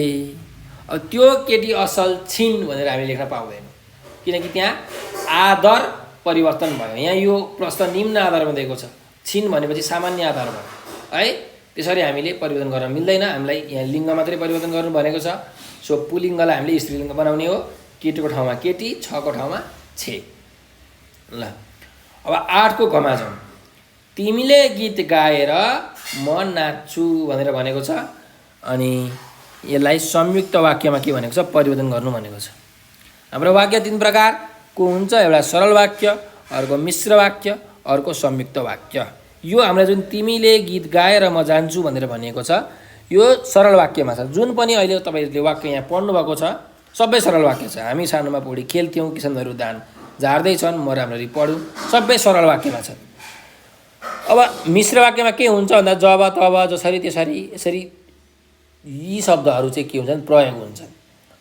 अब त्यो केटी असल छिन् भनेर हामी लेख्न पाउँदैनौँ, किनकि त्यहाँ आदर परिवर्तन भयो। यहाँ यो प्रश्न निम्न आधारमा दिएको छ, छिन् भनेपछि सामान्य आधार भयो है। त्यसरी हामीले परिवर्तन गर्न मिल्दैन। हामीलाई यहाँ लिङ्ग मात्रै परिवर्तन गर्नु भनेको छ। सो पुलिङ्गलाई हामीले स्त्रीलिङ्ग बनाउने हो। केटीको ठाउँमा केटी, छको ठाउँमा छे। ल अब 8 को घमा जाउँ। तिमीले गीत गाएर म नाच्छु भनेर भनेको छ। अनि यसलाई संयुक्त वाक्यमा के भनेको छ? परिवर्तन गर्नु भनेको छ। हाम्रो वाक्य 3 प्रकारको हुन्छ। एउटा सरल वाक्य, अर्को मिश्र वाक्य, अर्को संयुक्त वाक्य। यो हामीलाई जुन तिमीले गीत गाएर म जान्छु भनेर भनिएको छ यो सरल वाक्यमा छ। जुन पनि अहिले तपाईँहरूले वाक्य यहाँ पढ्नुभएको छ सबै सरल वाक्य छ। हामी सानोमा पढी खेल्थ्यौँ, किसानहरू धान झार्दैछन्, म राम्ररी पढौँ, सबै सरल वाक्यमा छ। अब मिश्र वाक्यमा के हुन्छ भन्दा जब तब जसरी त्यसरी यसरी यी शब्दहरू चाहिँ के हुन्छन्? प्रयोग हुन्छन्।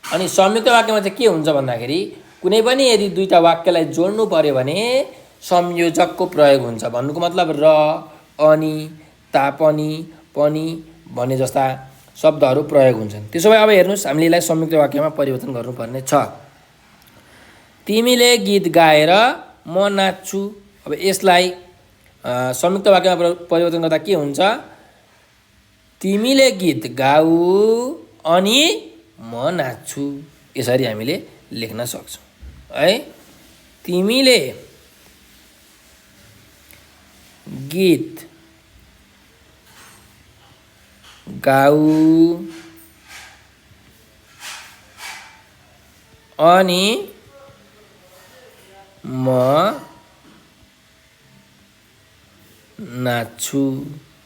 अनि संयुक्त वाक्यमा चाहिँ के हुन्छ भन्दाखेरि कुनै पनि यदि दुईटा वाक्यलाई जोड्नु पर्यो भने संयोजकको प्रयोग हुन्छ। भन्नुको मतलब र, अनि, तापनि, पनि भन्ने जस्ता शब्दहरू प्रयोग हुन्छन्। त्यसो भए अब हेर्नुहोस्, हामीले यसलाई संयुक्त वाक्यमा परिवर्तन गर्नुपर्ने छ। तिमीले गीत गाएर म नाच्छु। अब यसलाई संयुक्त वाक्यमा परिवर्तन गर्दा के हुन्छ? तिमीले गीत गाऊ अनि म नाच्छु, यसरी हामीले लेख्न सक्छौँ है। तिमीले गीत गाऊ अनि म नाच्छु।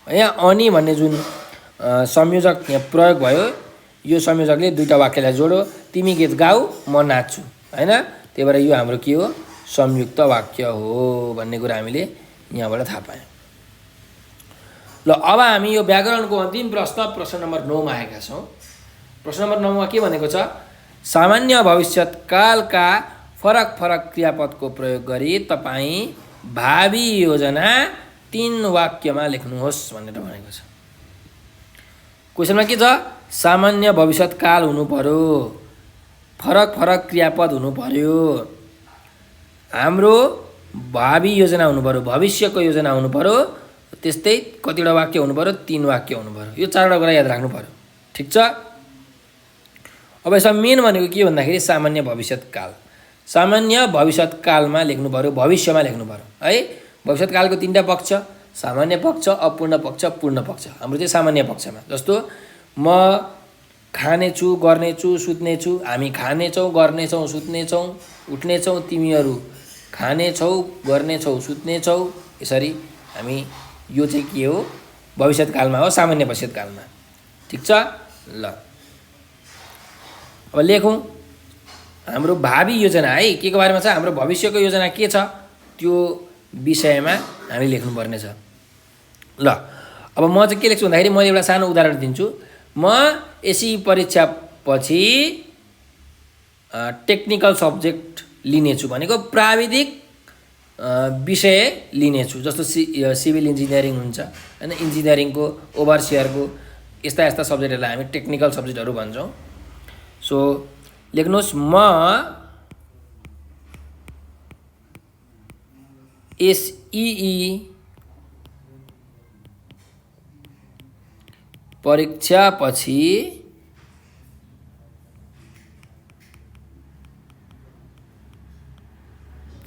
यहाँ अनि भन्ने जुन संयोजक यहाँ प्रयोग भयो, यो संयोजकले दुईटा वाक्यलाई जोड्यो। तिमी गीत गाऊ म नाच्छु हैन। त्यही भएर यो हाम्रो के हो? संयुक्त वाक्य हो भन्ने कुरा हामीले यहाँबाट थाहा पायौँ। ल अब हामी यो व्याकरणको अन्तिम प्रश्न नम्बर 9 मा आएका छौँ। प्रश्न नम्बर 9 मा के भनेको छ? सामान्य भविष्यकालका फरक फरक क्रियापदको प्रयोग गरी तपाईँ भावी योजना 3 वाक्यमा लेख्नुहोस् भनेर भनेको छ। क्वेसनमा के छ? सामान्य भविष्यकाल हुनु पर्यो, फरक फरक क्रियापद हुनु पर्यो, हाम्रो भावी योजना हुनु पर्यो, भविष्यको योजना हुनु पर्यो, त्यस्तै कतिवटा वाक्य हुनु पर्यो? 3 वाक्य हुनु पर्यो। यो 4वटा कुरा याद राख्नु पर्यो। ठिक छ। अब यसमा मेन भनेको के भन्दाखेरि सामान्य भविष्यकाल। सामान्य भविष्यकालमा लेख्नु पर्यो, भविष्यमा लेख्नु पर्यो है। भविष्यकालको 3टा पक्ष, सामान्य पक्ष, अपूर्ण पक्ष, पूर्ण पक्ष। हाम्रो चाहिँ सामान्य पक्षमा, जस्तो म खानेछु, गर्नेछु, सुत्नेछु। हामी खानेछौँ, गर्नेछौँ, सुत्नेछौँ, उठ्नेछौँ। तिमीहरू खानेछौ, गर्नेछौ, सुत्नेछौ। यसरी हामी यो चाहिँ के हो? भविष्यकालमा हो, सामान्य भविष्यकालमा। ठिक छ। ल अब लेखौँ हाम्रो भावी योजना है। के को बारेमा छ? हाम्रो भविष्यको योजना के छ त्यो विषयमा हामी लेख्नुपर्ने छ। ल अब म चाहिँ के लेख्छु भन्दाखेरि म एउटा सानो उदाहरण दिन्छु। म एसई परीक्षा पछि टेक्निकल सब्जेक्ट लिनेछु भनेको प्राविधिक विषय लिनेछु। जस्तो सिभिल इन्जिनियरिङ हुन्छ हैन, इन्जिनियरिङको, ओभरसियरको, यस्ता यस्ता सब्जेक्टहरूलाई हामी टेक्निकल सब्जेक्टहरू भन्छौँ। सो लेख्नुहोस् म एसई परीक्षा पछि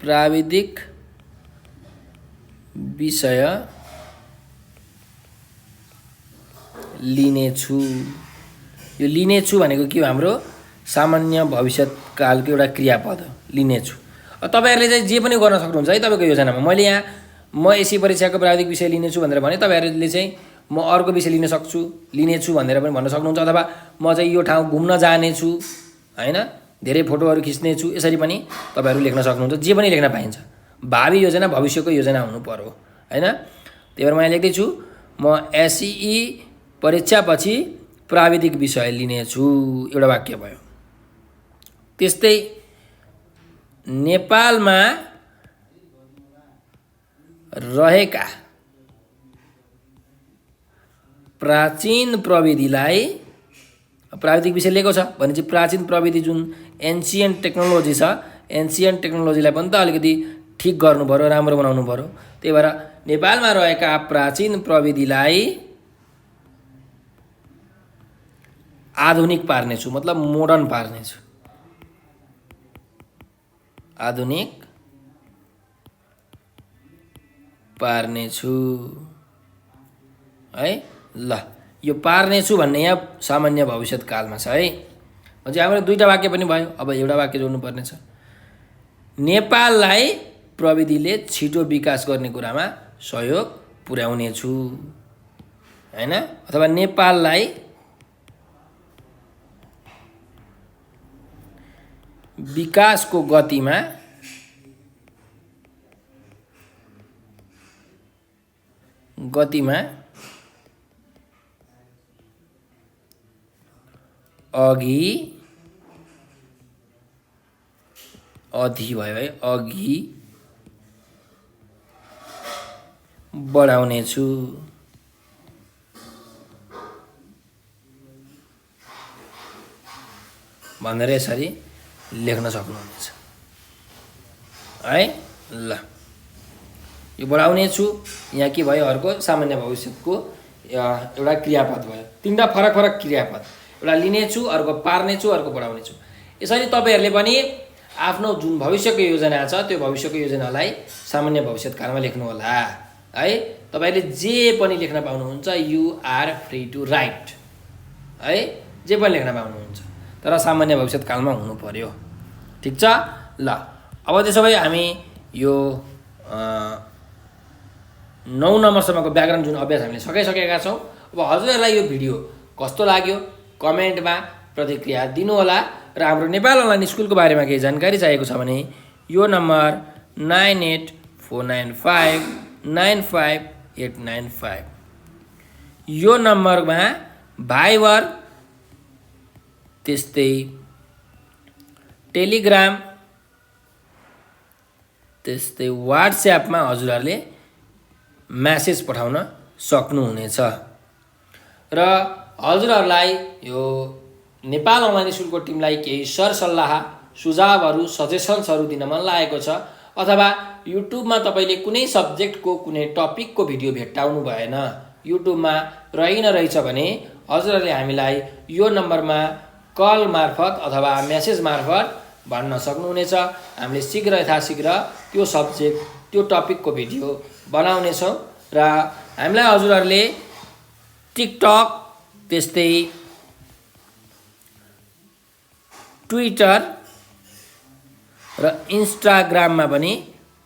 प्राविधिक विषय लिनेछु। यो लिनेछु भनेको के हो? हाम्रो सामान्य भविष्यकालको एउटा क्रियापद हो, लिनेछु। तपाईँहरूले चाहिँ जे पनि गर्न सक्नुहुन्छ है तपाईँको योजनामा। मैले यहाँ म एसी परीक्षाको प्राविधिक विषय लिनेछु भनेर भने तपाईँहरूले चाहिँ म अर्को विषय लिन सक्छु, लिनेछु भनेर पनि भन्न सक्नुहुन्छ। अथवा म चाहिँ यो ठाउँ घुम्न जानेछु, होइन, धेरै फोटोहरू खिच्नेछु, यसरी पनि तपाईँहरू लेख्न सक्नुहुन्छ। जे पनि लेख्न पाइन्छ। भावी योजना भविष्यको योजना हुनु पर्यो, होइन। त्यही भएर म यहाँ लेख्दैछु म एसई परीक्षापछि प्राविधिक विषय लिनेछु, एउटा वाक्य भयो। त्यस्तै नेपालमा रहेका प्राचीन प्रविधिलाई, प्राविधिक विषय लिएको छ भने चाहिँ प्राचीन प्रविधि जुन एन्सियन्ट टेक्नोलोजी छ, एन्सियन्ट टेक्नोलोजीलाई पनि त अलिकति ठिक गर्नु पर्यो, राम्रो बनाउनु पर्यो। त्यही भएर नेपालमा रहेका प्राचीन प्रविधिलाई आधुनिक पार्नेछु, मतलब मोडर्न पार्नेछु, आधुनिक पार्नेछु है। ल, यो पार्नेछु भन्ने यहाँ सामान्य भविष्यकालमा छ है। भनेपछि हाम्रो दुईवटा वाक्य पनि भयो। अब एउटा वाक्य जोड्नु पर्ने छ। नेपाललाई प्रविधिले छिटो विकास गर्ने कुरामा सहयोग पुर्याउनेछु, होइन। अथवा नेपाललाई विकासको गतिमा अधि भयो है, अघि बढाउनेछु। भनेर यसरी लेख्न सक्नुहुनेछ है। ल, यो बढाउनेछु यहाँ के भयो? अर्को सामान्य भविष्यको एउटा क्रियापद भयो। तिनवटा फरक फरक क्रियापद, एउटा लिनेछु, अर्को पार्नेछु, अर्को बढाउनेछु। यसरी तपाईँहरूले पनि आफ्नो जुन भविष्यको योजना छ त्यो भविष्यको योजनालाई सामान्य भविष्यकालमा लेख्नु होला है। तपाईँले जे पनि लेख्न पाउनुहुन्छ, you are free to write है, जे पनि लेख्न पाउनुहुन्छ, तर सामान्य भविष्यकालमा हुनु पर्यो। ठिक छ। ल, अब त्यसो भए हामी यो 9 नम्बरसम्मको व्याकरण जुन अभ्यास हामीले सकिसकेका छौँ। अब हजुरहरूलाई यो भिडियो कस्तो लाग्यो कमेन्टमा प्रतिक्रिया दिनुहोला। र हाम्रो नेपाल अनलाइन स्कुलको बारेमा केही जानकारी चाहिएको छ भने यो नम्बर 9849595895 यो नम्बरमा भाइबर, त्यस्तै टेलिग्राम, त्यस्तै वाट्सएपमा हजुरहरूले म्यासेज पठाउन सक्नुहुनेछ। र हजुरहरूलाई यो नेपाल अनलाइन स्कुलको टिमलाई केही सरसल्लाह, सुझावहरू, सजेसन्सहरू दिन मन लागेको छ, अथवा युट्युबमा तपाईँले कुनै सब्जेक्टको कुनै टपिकको भिडियो भेट्टाउनु भएन, युट्युबमा रहेछ भने हजुरहरूले हामीलाई यो नम्बरमा कल मार्फत अथवा म्यासेज मार्फत भन्न सक्नुहुनेछ। हामीले शीघ्र यथाशीघ्र त्यो सब्जेक्ट, त्यो टपिकको भिडियो बनाउनेछौँ। र हामीलाई हजुरहरूले टिकटक, त्यस्तै ट्विटर र इन्स्टाग्राममा पनि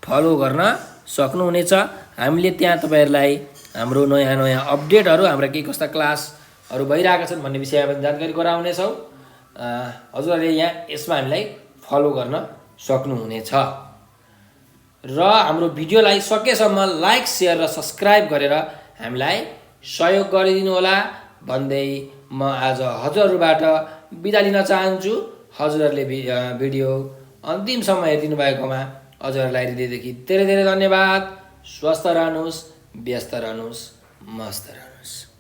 फलो गर्न सक्नुहुनेछ। हामीले त्यहाँ तपाईँहरूलाई हाम्रो नयाँ नयाँ अपडेटहरू, हाम्रा के कस्ता क्लासहरू भइरहेका छन् भन्ने विषयमा पनि जानकारी गराउनेछौँ। हजुरहरूले यहाँ यसमा हामीलाई फलो गर्न सक्नुहुनेछ। र हाम्रो भिडियोलाई सकेसम्म लाइक, सेयर र सब्सक्राइब गरेर हामीलाई सहयोग गरिदिनु होला भन्दै म आज हजुरहरूबाट बिदा लिन चाहन्छु। हजुरहरूले भिडियो अन्तिमसम्म हेरिदिनु भएकोमा हजुरहरूलाई हृदयदेखि धेरै धेरै धन्यवाद। स्वस्थ रहनुहोस्, व्यस्त रहनुहोस्, मस्त रहनुहोस्।